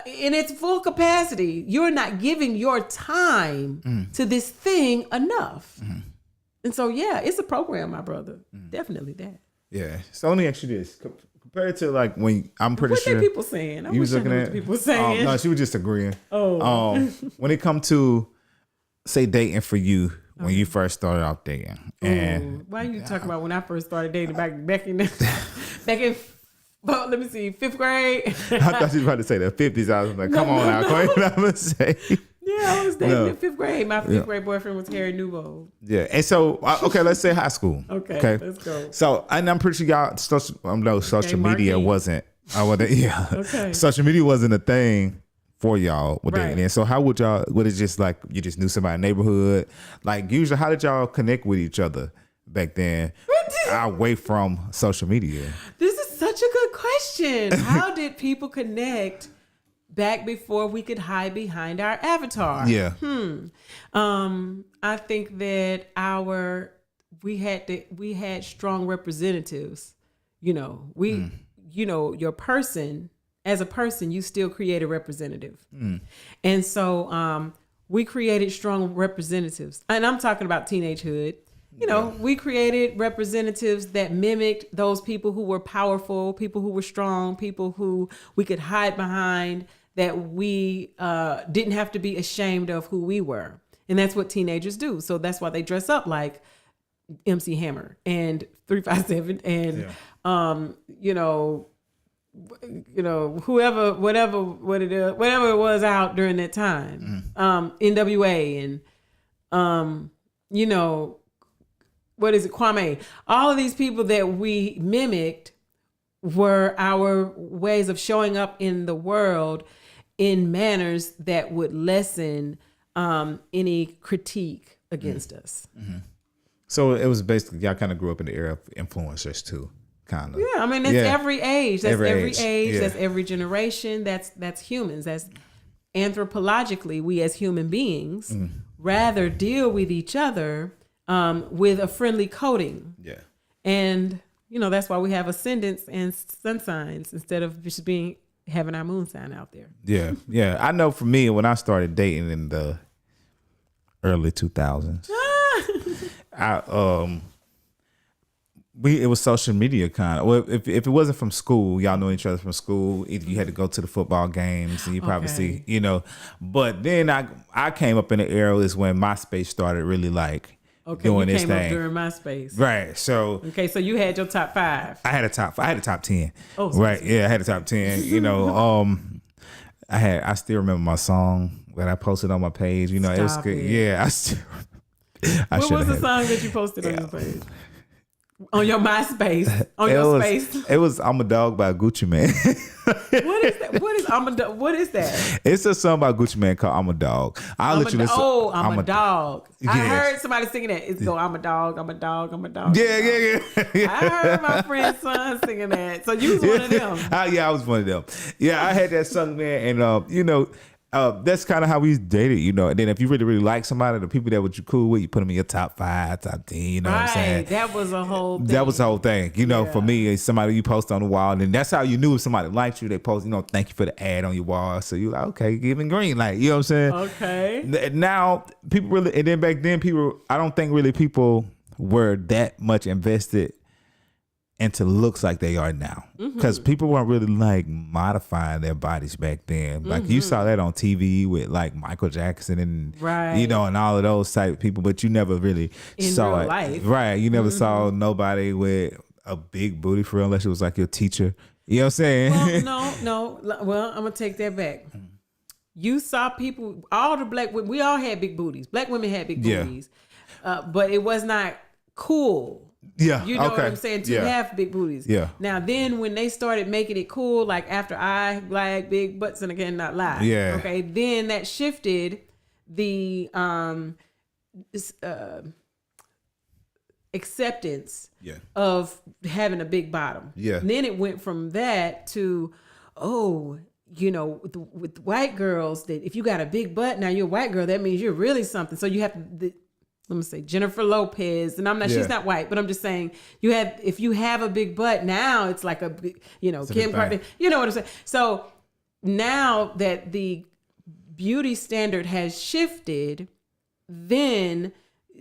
in its full capacity. You're not giving your time to this thing enough. And so, yeah, it's a program, my brother. Definitely that.
Yeah. So let me ask you this. Compared to like when I'm pretty
What
sure
are people saying? I
you was
wish I
looking
knew
at
what people saying.
no, she was just agreeing.
Oh.
When it come to say dating for you when you first started off dating, and
Why are you talking about when I first started dating back in well, let me see, 5th grade?
I thought you was about to say the 50s. I was like, come on now, Queen. I'm gonna say.
Yeah, I was dating
No.
in 5th grade. My 5th grade boyfriend was Harry Nouveau.
Yeah, and so okay, let's say high school.
Okay, let's go.
So, and I'm pretty sure y'all social media
Marquis.
wasn't. Yeah,
Okay.
social media wasn't a thing for y'all with
Right.
dating. And so how would y'all? Would it just like you just knew somebody in the neighborhood? Like usually, how did y'all connect with each other back then, away from social media?
This is such a good question. How did people connect back before we could hide behind our avatar?
Yeah.
I think that we had strong representatives. You know, your person, as a person, you still create a representative. And so we created strong representatives. And I'm talking about teenagehood. You know, we created representatives that mimicked those people who were powerful, people who were strong, people who we could hide behind, that we didn't have to be ashamed of who we were. And that's what teenagers do. So that's why they dress up like MC Hammer and 357 and whoever, whatever it was out during that time. NWA and what is it, Kwame? All of these people that we mimicked were our ways of showing up in the world in manners that would lessen any critique against us.
So it was basically y'all kind of grew up in the era of influencers too, kind of.
Yeah, I mean that's every age. That's every age.
Yeah.
That's every generation. That's humans. That's anthropologically, we as human beings rather deal with each other with a friendly coating.
Yeah.
And that's why we have ascendants and sun signs instead of just having our moon sign out there.
Yeah. Yeah. I know for me, when I started dating in the early 2000s, it was social media kind of. Well, if it wasn't from school, y'all know each other from school. Either you had to go to the football games, and you probably see, But then I came up in the era is when MySpace started really like doing
you
this
came
thing.
up during MySpace,
Right? So
so you had your top 5.
I had a top 10.
Oh,
right? Yeah, I had a top 10. I still remember my song that I posted on my page. It was
Stop
good.
it.
Yeah, I still.
What was the song that you posted on your page? On your MySpace? On your space?
It was "I'm a Dog" by Gucci Mane.
What is that? What is that?
It's a song by Gucci Mane called "I'm a Dog." I'll let you listen.
I'm a dog. I
Yes.
heard somebody singing that. It's go, I'm a dog, I'm a dog, I'm a dog.
Yeah.
I heard my friend's son singing that. So you was one of them.
I was one of them. Yeah, I had that song, man, and that's kind of how we dated, And then if you really, really like somebody, the people that you cool with, you put them in your top 5, top 10. You know what I'm saying?
That was a whole thing.
That was the whole thing. For me, it's somebody you post on the wall, and that's how you knew if somebody liked you. They post, thank you for the ad on your wall. So you're like, okay, giving green light. You know what I'm saying?
Okay.
Now people really, and then back then I don't think really people were that much invested into looks like they are now, because people weren't really like modifying their bodies back then. Like you saw that on TV with like Michael Jackson and and all of those type of people, but you never really saw
real
it.
life.
Right? You never saw nobody with a big booty for real, unless it was like your teacher. You know what I'm saying?
Well, no. Well, I'm gonna take that back. You saw people, all the black women. We all had big booties. Black women had big booties, but it was not cool.
Yeah.
You know what I'm saying? To have big booties.
Yeah.
Now then when they started making it cool, like after I like big butts and I cannot lie.
Yeah.
Okay. Then that shifted the acceptance of having a big bottom.
Yeah.
And then it went from that to, with white girls, that if you got a big butt, now you're a white girl, that means you're really something. So you have to, let me say Jennifer Lopez, and she's not white, but I'm just saying if you have a big butt, now it's like a big, Kim Kardashian, you know what I'm saying? So now that the beauty standard has shifted, then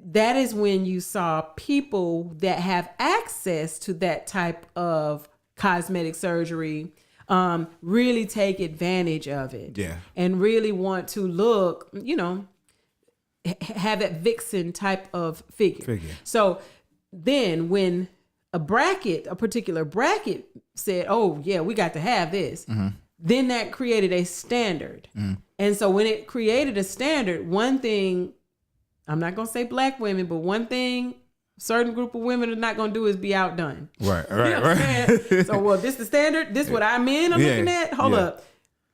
that is when you saw people that have access to that type of cosmetic surgery really take advantage of it. Yeah. And really want to look, have that vixen type of figure. So then when a particular bracket said, oh yeah, we got to have this, then that created a standard. And so when it created a standard, one thing, I'm not going to say black women, but one thing certain group of women are not going to do is be outdone.
Right.
So, well, this the standard? This what our men are looking at? Hold up.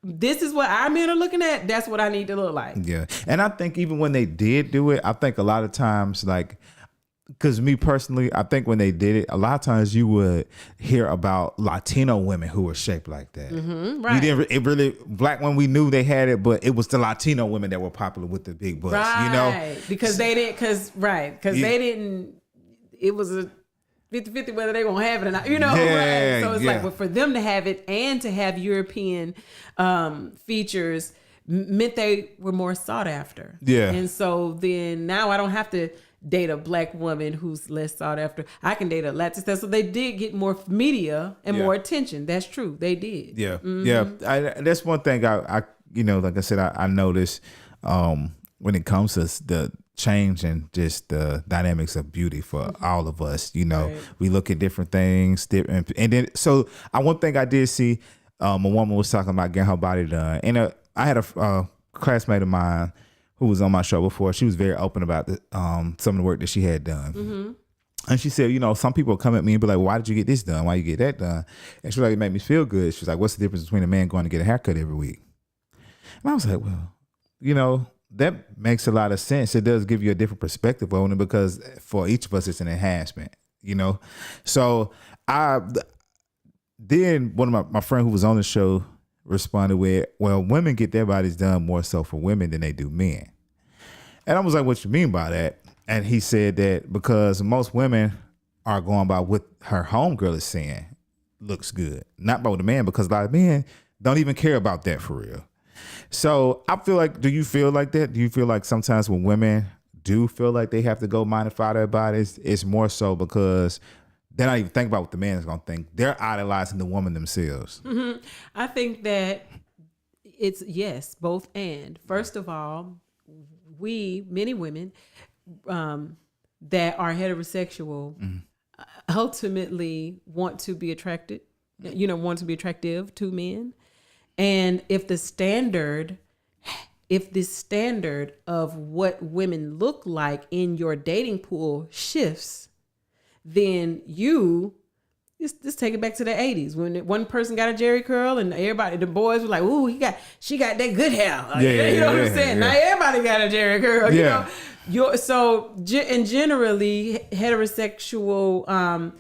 this is what our men are looking at. That's what I need to look like.
Yeah. And I think even when they did do it, I think a lot of times, like, because me personally, I think when they did it, a lot of times you would hear about Latino women who were shaped like that.
Right.
You didn't. It really black when we knew they had it, but it was the Latino women that were popular with the big butts.
Right.
You know,
Because they didn't. Because they didn't. It was a 50-50 whether they gonna have it or not. You know.
Yeah,
right. So it's
yeah.
like, but for them to have it and to have European features meant they were more sought after.
Yeah.
And so then now I don't have to date a black woman who's less sought after. I can date a Latin. So they did get more media and more attention. That's true. They did.
Yeah, yeah. That's one thing I you know, like I said, I noticed when it comes to the change and just the dynamics of beauty for all of us. You know, we look at different things, and then so one thing I did see, a woman was talking about getting her body done, and I had a classmate of mine who was on my show before. She was very open about some of the work that she had done. And she said, you know, some people come at me and be like, why did you get this done? Why you get that done? And she was like, it made me feel good. She was like, what's the difference between a man going to get a haircut every week? And I was like, well, you know, that makes a lot of sense. It does give you a different perspective on it because for each of us, it's an enhancement, you know? So then one of my friend who was on the show responded with, well, women get their bodies done more so for women than they do men. And I was like, what you mean by that? And he said that because most women are going by what her homegirl is saying looks good, not by the man, because a lot of men don't even care about that for real. So I feel like, do you feel like that? Do you feel like sometimes when women do feel like they have to go modify their bodies, it's more so because they're not even thinking about what the man is going to think. They're idolizing the woman themselves.
Mm-hmm. I think that it's yes, both and. First of all, many women that are heterosexual ultimately want to be attracted, want to be attractive to men. And if the standard of what women look like in your dating pool shifts, then you just take it back to the 80s when one person got a Jerry curl and everybody, the boys were like, "Ooh, she got that good hair." You know what I'm saying? Now everybody got a Jerry curl.
Yeah.
And generally heterosexual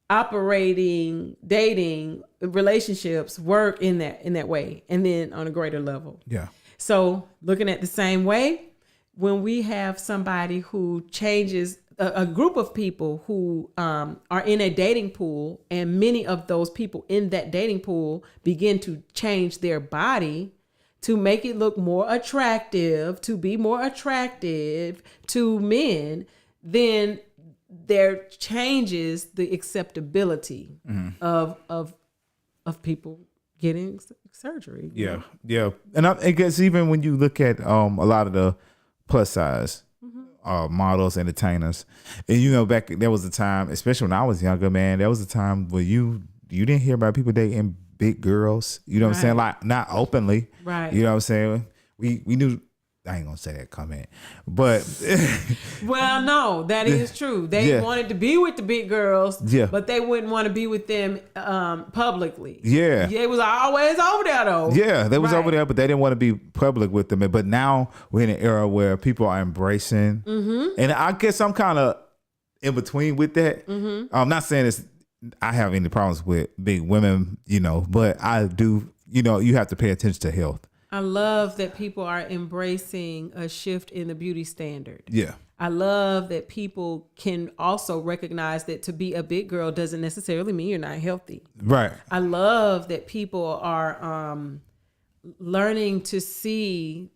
operating, dating, relationships work in that way, and then on a greater level.
Yeah.
So looking at the same way, when we have somebody who changes, a group of people who are in a dating pool, and many of those people in that dating pool begin to change their body to make it look more attractive, to be more attractive to men, then there changes the acceptability of people getting surgery.
Yeah, yeah. And I guess even when you look at a lot of the plus size models, entertainers, and back there was a time, especially when I was younger, man, there was a time where you didn't hear about people dating big girls. You know what I'm saying? Like not openly.
Right.
You know what I'm saying? We knew. I ain't gonna say that comment, but
well, no, that is true. They wanted to be with the big girls, but they wouldn't want to be with them publicly. Yeah, they was always over there though.
Yeah, they was over there, but they didn't want to be public with them. But now we're in an era where people are embracing, and I guess I'm kind of in between with that. I'm not saying I have any problems with big women, but I do. You have to pay attention to health.
I love that people are embracing a shift in the beauty standard.
Yeah.
I love that people can also recognize that to be a big girl doesn't necessarily mean you're not healthy.
Right.
I love that people are learning to see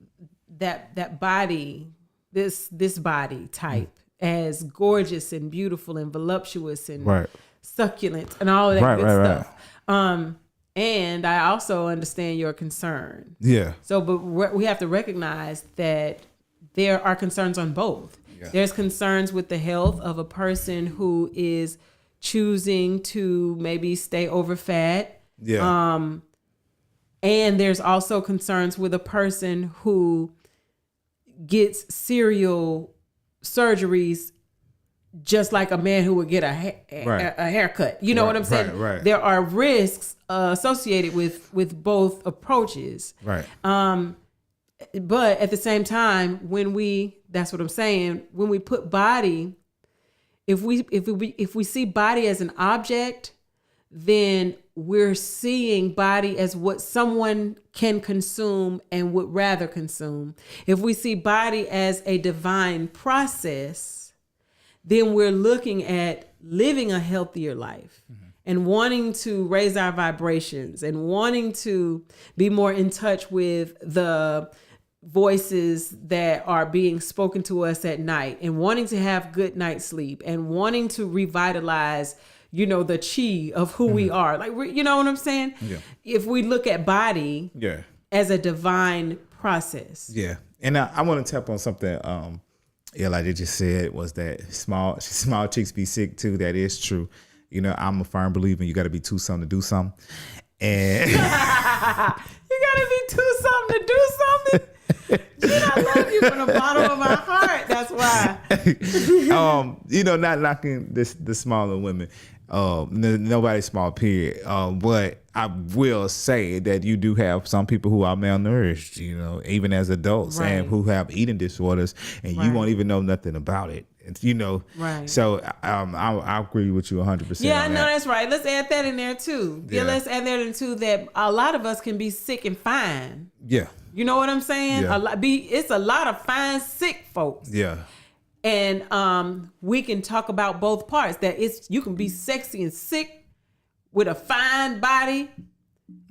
that body, this body type as gorgeous and beautiful and voluptuous and succulent and all of that good stuff. And I also understand your concern.
Yeah.
So, but we have to recognize that there are concerns on both. Yeah. There's concerns with the health of a person who is choosing to maybe stay over fat. Yeah. And there's also concerns with a person who gets serial surgeries just like a man who would get a haircut. You know what I'm saying?
Right.
There are risks associated with both approaches.
Right.
But at the same time, that's what I'm saying, when we put body, if we see body as an object, then we're seeing body as what someone can consume and would rather consume. If we see body as a divine process, then we're looking at living a healthier life and wanting to raise our vibrations and wanting to be more in touch with the voices that are being spoken to us at night and wanting to have good night's sleep and wanting to revitalize, the chi of who we are. Like, you know what I'm saying?
Yeah.
If we look at body as a divine process.
Yeah. And I want to tap on something like they just said, was that small chicks be sick too. That is true. I'm a firm believer you got to be too something to do something. And
you got to be too something to do something. Shit, I love you from the bottom of my heart. That's why.
Not knocking the smaller women. Nobody's small, period. But I will say that you do have some people who are malnourished, even as adults, and who have eating disorders, and you won't even know nothing about it.
Right.
So I agree with you 100%.
Yeah, I know that's right. Let's add that in there too. Yeah, let's add that in too. That a lot of us can be sick and fine.
Yeah.
You know what I'm saying?
Yeah.
It's a lot of fine sick folks.
Yeah.
And we can talk about both parts. That you can be sexy and sick with a fine body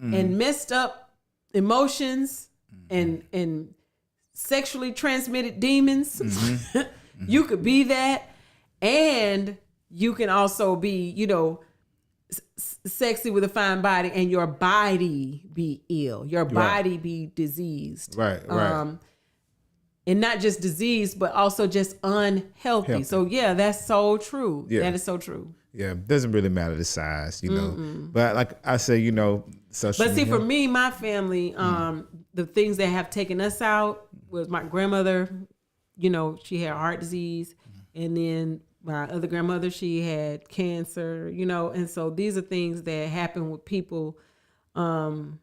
and messed up emotions and sexually transmitted demons. You could be that, and you can also be, sexy with a fine body, and your body be ill, your body be diseased,
right.
And not just diseased, but also just unhealthy. So yeah, that's so true.
Yeah.
That is so true.
Yeah, it doesn't really matter the size, But like I say, social
But see,
media.
for me, my family, the things that have taken us out was my grandmother. She had heart disease, and then my other grandmother, she had cancer, and so these are things that happen with people, that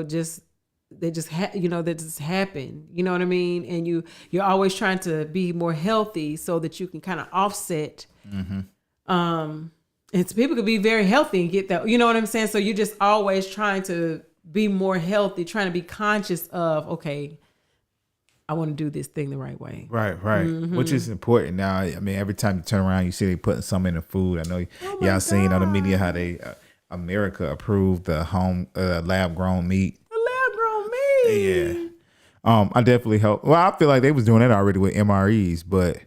just happen, you know what I mean? And you're always trying to be more healthy so that you can kind of offset, and so people could be very healthy and get that, you know what I'm saying? So you're just always trying to be more healthy, trying to be conscious of, okay, I want to do this thing the right way.
Right. Which is important now. I mean, every time you turn around, you see they putting something in the food. I know y'all seen on the media how they, America approved the home lab grown meat.
The lab grown meat.
Yeah. I definitely help. Well, I feel like they was doing that already with MREs, but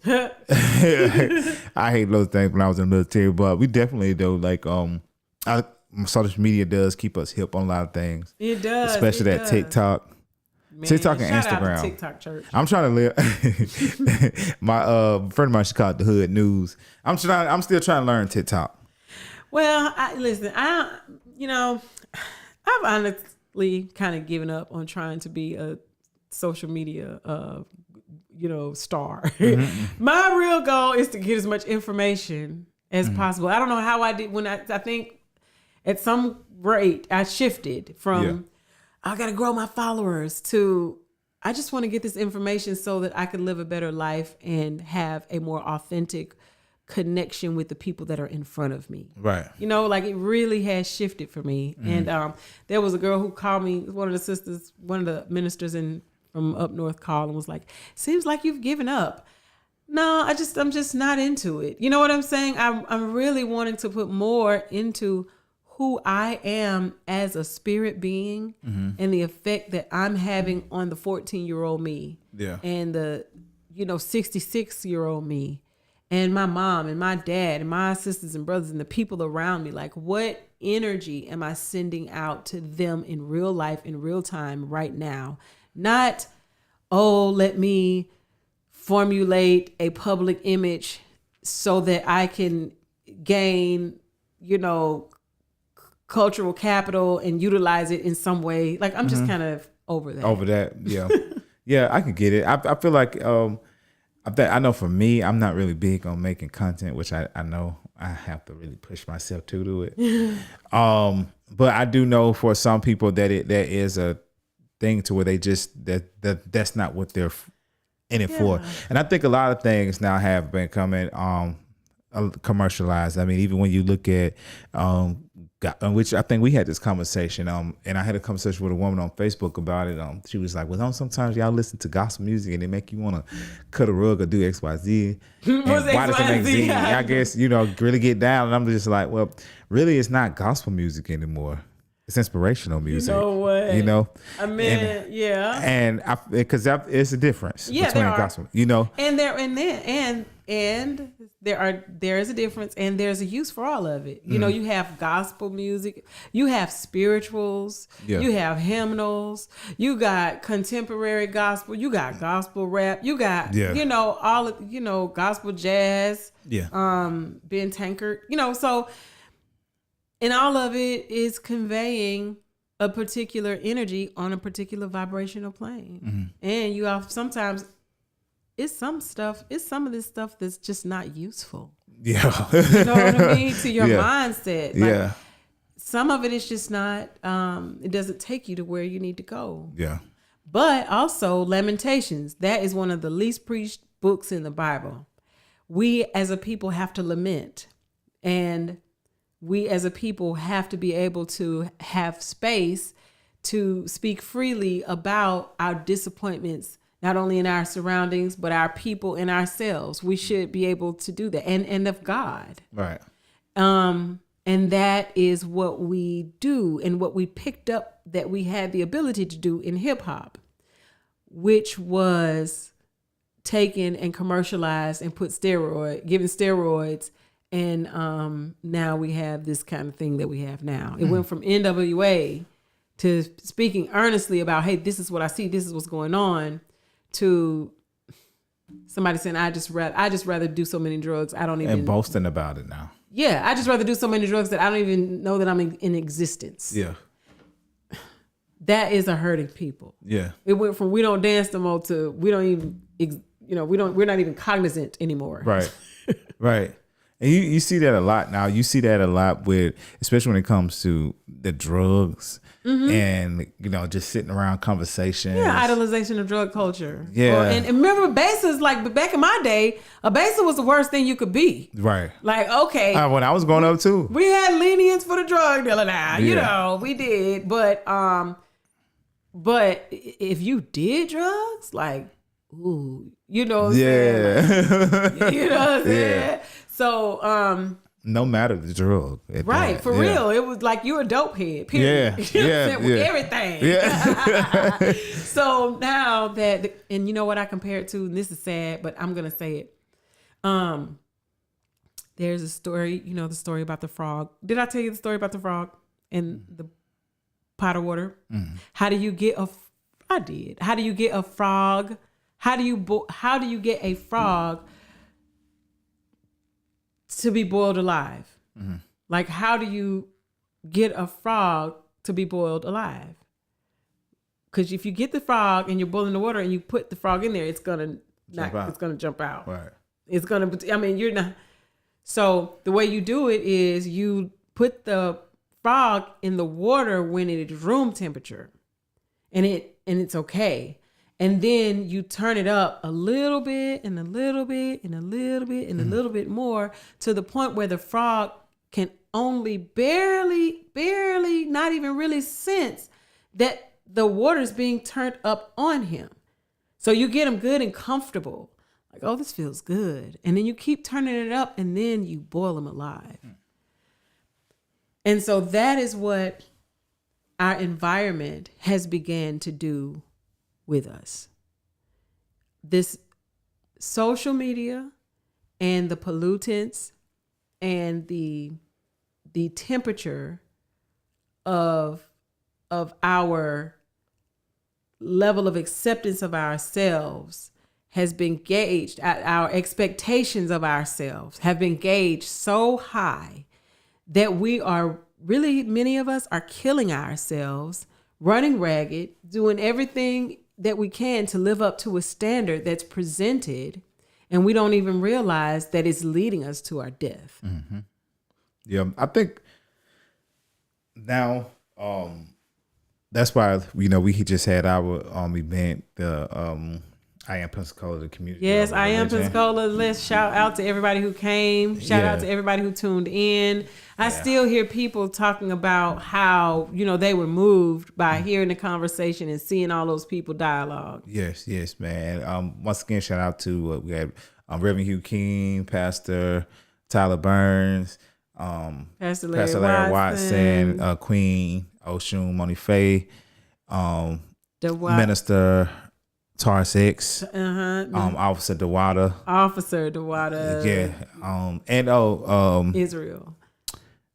I hate those things when I was in the military. But we definitely social media does keep us hip on a lot of things.
It does,
especially that TikTok.
Man,
TikTok and
shout
Instagram.
out to TikTok church.
I'm trying to live. My friend of mine, she called it the hood news. I'm still trying to learn TikTok.
Well, I've honestly kind of given up on trying to be a social media, star. My real goal is to get as much information as possible. I don't know how I did when I think at some rate I shifted from I got to grow my followers to I just want to get this information so that I can live a better life and have a more authentic connection with the people that are in front of me.
Right.
It really has shifted for me. And there was a girl who called me, one of the sisters, one of the ministers from up north called and was like, seems like you've given up. No, I'm just not into it. You know what I'm saying? I'm really wanting to put more into who I am as a spirit being and the effect that I'm having on the 14-year-old me and the 66-year-old me and my mom and my dad and my sisters and brothers and the people around me. Like, what energy am I sending out to them in real life, in real time, right now? Not, let me formulate a public image so that I can gain, cultural capital and utilize it in some way. Like, I'm just kind of over that.
Yeah. Yeah, I can get it. I feel like I know for me, I'm not really big on making content, which I know I have to really push myself to do it. But I do know for some people that there is a thing to where they just that's not what they're in it for. And I think a lot of things now have been coming commercialized. I mean, even when you look at which I think we had this conversation, and I had a conversation with a woman on Facebook about it. She was like, "Well, sometimes y'all listen to gospel music and it make you want to cut a rug or do X, Y, Z. And why does it make Z? I guess really get down." And I'm just like, "Well, really, it's not gospel music anymore. It's inspirational music.
You know what? I mean,
and because it's a difference between gospel.
And there is a difference, and there's a use for all of it. You have gospel music, you have spirituals, you have hymnals, you got contemporary gospel, you got gospel rap, you got all of gospel jazz, Ben Tankard, so, and all of it is conveying a particular energy on a particular vibrational plane, and you have sometimes. It's some of this stuff that's just not useful.
Yeah.
You know what I mean? To your mindset.
Like,
some of it is just not, it doesn't take you to where you need to go.
Yeah.
But also Lamentations. That is one of the least preached books in the Bible. We as a people have to lament. And we as a people have to be able to have space to speak freely about our disappointments, not only in our surroundings, but our people and ourselves. We should be able to do that. And of God.
Right.
And that is what we do and what we picked up that we had the ability to do in hip hop, which was taken and commercialized and given steroids. And now we have this kind of thing that we have now. It went from NWA to speaking earnestly about, hey, this is what I see, this is what's going on, to somebody saying, I just rather do so many drugs I don't even,
and boasting about it now.
Yeah, I just rather do so many drugs that I don't even know that I'm in existence.
Yeah,
that is a hurting people.
Yeah,
it went from we don't dance no more to we don't even we're not even cognizant anymore.
Right, right. And you see that a lot now. You see that a lot with, especially when it comes to the drugs and, just sitting around conversations.
Yeah, idolization of drug culture.
Yeah.
And remember, bases, like back in my day, a baser was the worst thing you could be.
Right.
Like, okay.
When I was growing up too.
We had lenience for the drug dealer now, we did. But if you did drugs, like, ooh, you know what I'm saying? You know what I'm saying? So,
no matter the drug.
Right, for real. It was like you're a dope head, period.
Yeah.
With everything.
Yeah.
So now that, and you know what I compare it to, and this is sad, but I'm going to say it. There's a story, the story about the frog. Did I tell you the story about the frog and the pot of water? How do you get I did. How do you get a frog? How do you get a frog to be boiled alive? Like, how do you get a frog to be boiled alive? Because if you get the frog and you're boiling the water and you put the frog in there, it's gonna jump out.
Right.
It's gonna. You're not. So the way you do it is you put the frog in the water when it is room temperature, and it's okay. And then you turn it up a little bit and a little bit and a little bit and a little bit more to the point where the frog can only barely, not even really sense that the water is being turned up on him. So you get him good and comfortable. Like, oh, this feels good. And then you keep turning it up and then you boil him alive. And so that is what our environment has began to do with us. This social media and the pollutants and the temperature of our level of acceptance of ourselves has been gauged, our expectations of ourselves have been gauged so high that we are really, many of us are killing ourselves, running ragged, doing everything that we can to live up to a standard that's presented and we don't even realize that it's leading us to our death.
Yeah, I think now that's why we just had our event, the I Am Pensacola, the community.
Yes,
of
I Am
religion.
Pensacola. Let's shout out to everybody who came. Shout out to everybody who tuned in. I still hear people talking about how, they were moved by hearing the conversation and seeing all those people dialogue.
Yes, man. Once again, shout out to we had Reverend Hugh King, Pastor Tyler Burns,
Pastor Larry
Watson, Queen Oshun Monife, Minister Tar Six, Officer Dewada.
Officer Dewada.
And
Israel.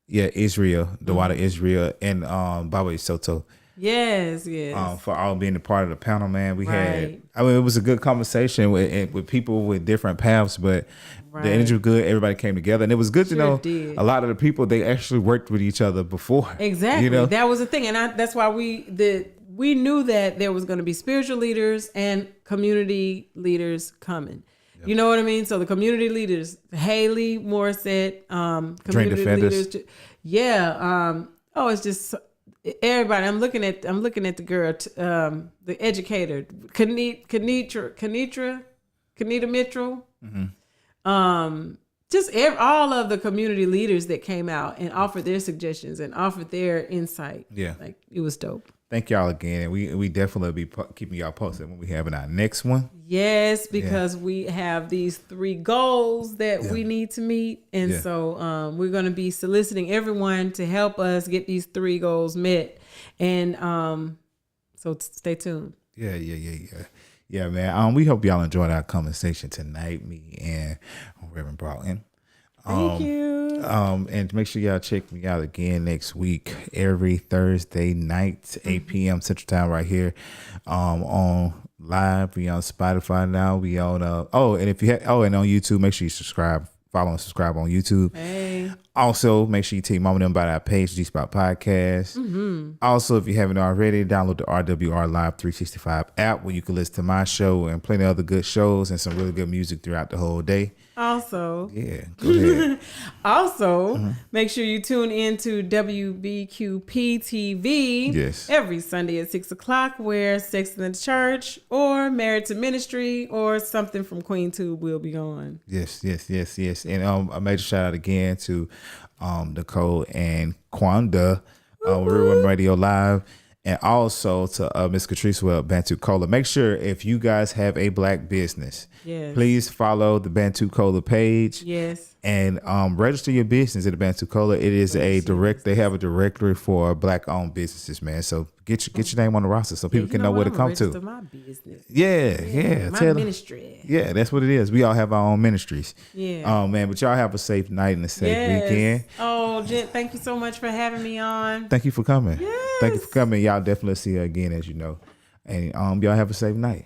Yeah, Israel, Dewada Israel, and Baba Soto.
Yes.
For all being a part of the panel, man. We
Right.
had, it was a good conversation with people with different paths, but the energy was good. Everybody came together, and it was good to know
did.
a lot of the people, they actually worked with each other before.
Exactly. That was the thing. And that's why we knew that there was going to be spiritual leaders and community leaders coming. Yep. You know what I mean? So the community leaders, Haley Morissette, community leaders. Yeah. It's just everybody. I'm looking at the girl, the educator, Kanita Mitchell. Just all of the community leaders that came out and offered their suggestions and offered their insight.
Yeah.
Like, it was dope.
Thank y'all again. And we definitely be keeping y'all posted when we having our next one.
Yes, because we have these 3 goals that we need to meet. And so we're going to be soliciting everyone to help us get these 3 goals met. And so stay tuned.
Yeah, man. We hope y'all enjoyed our conversation tonight, me and Reverend Broughton.
Thank you.
And make sure y'all check me out again next week, every Thursday night, 8 p.m. Central Time, right here, on live. We on Spotify now. We on and if you and on YouTube, make sure you subscribe, follow and subscribe on YouTube.
Hey.
Also, make sure you tell Mama them about our page, G Spot Podcast. Also, if you haven't already, download the RWR Live 365 app where you can listen to my show and plenty of other good shows and some really good music throughout the whole day.
Also,
go ahead.
Make sure you tune in to WBQP TV every Sunday at 6:00, where Sex in the Church or Married to Ministry or something from Queen Tube will be on.
Yes. And a major shout out again to Nicole and Quanda, Real One Radio Live. And also to Miss Catrice Well, Bantu Cola. Make sure if you guys have a Black business, please follow the Bantu Cola page.
Yes.
And register your business at the Bantu Cola. It is they have a directory for Black owned businesses, man. So get your name on the roster so people can know where to come to.
My business.
Yeah.
My ministry.
Yeah, that's what it is. We all have our own ministries.
Yeah.
Man, but y'all have a safe night and a safe weekend.
Oh, Jen, thank you so much for having me on.
Thank you for coming.
Yes.
Thank you for coming. Y'all definitely see her again, as you know. And y'all have a safe night.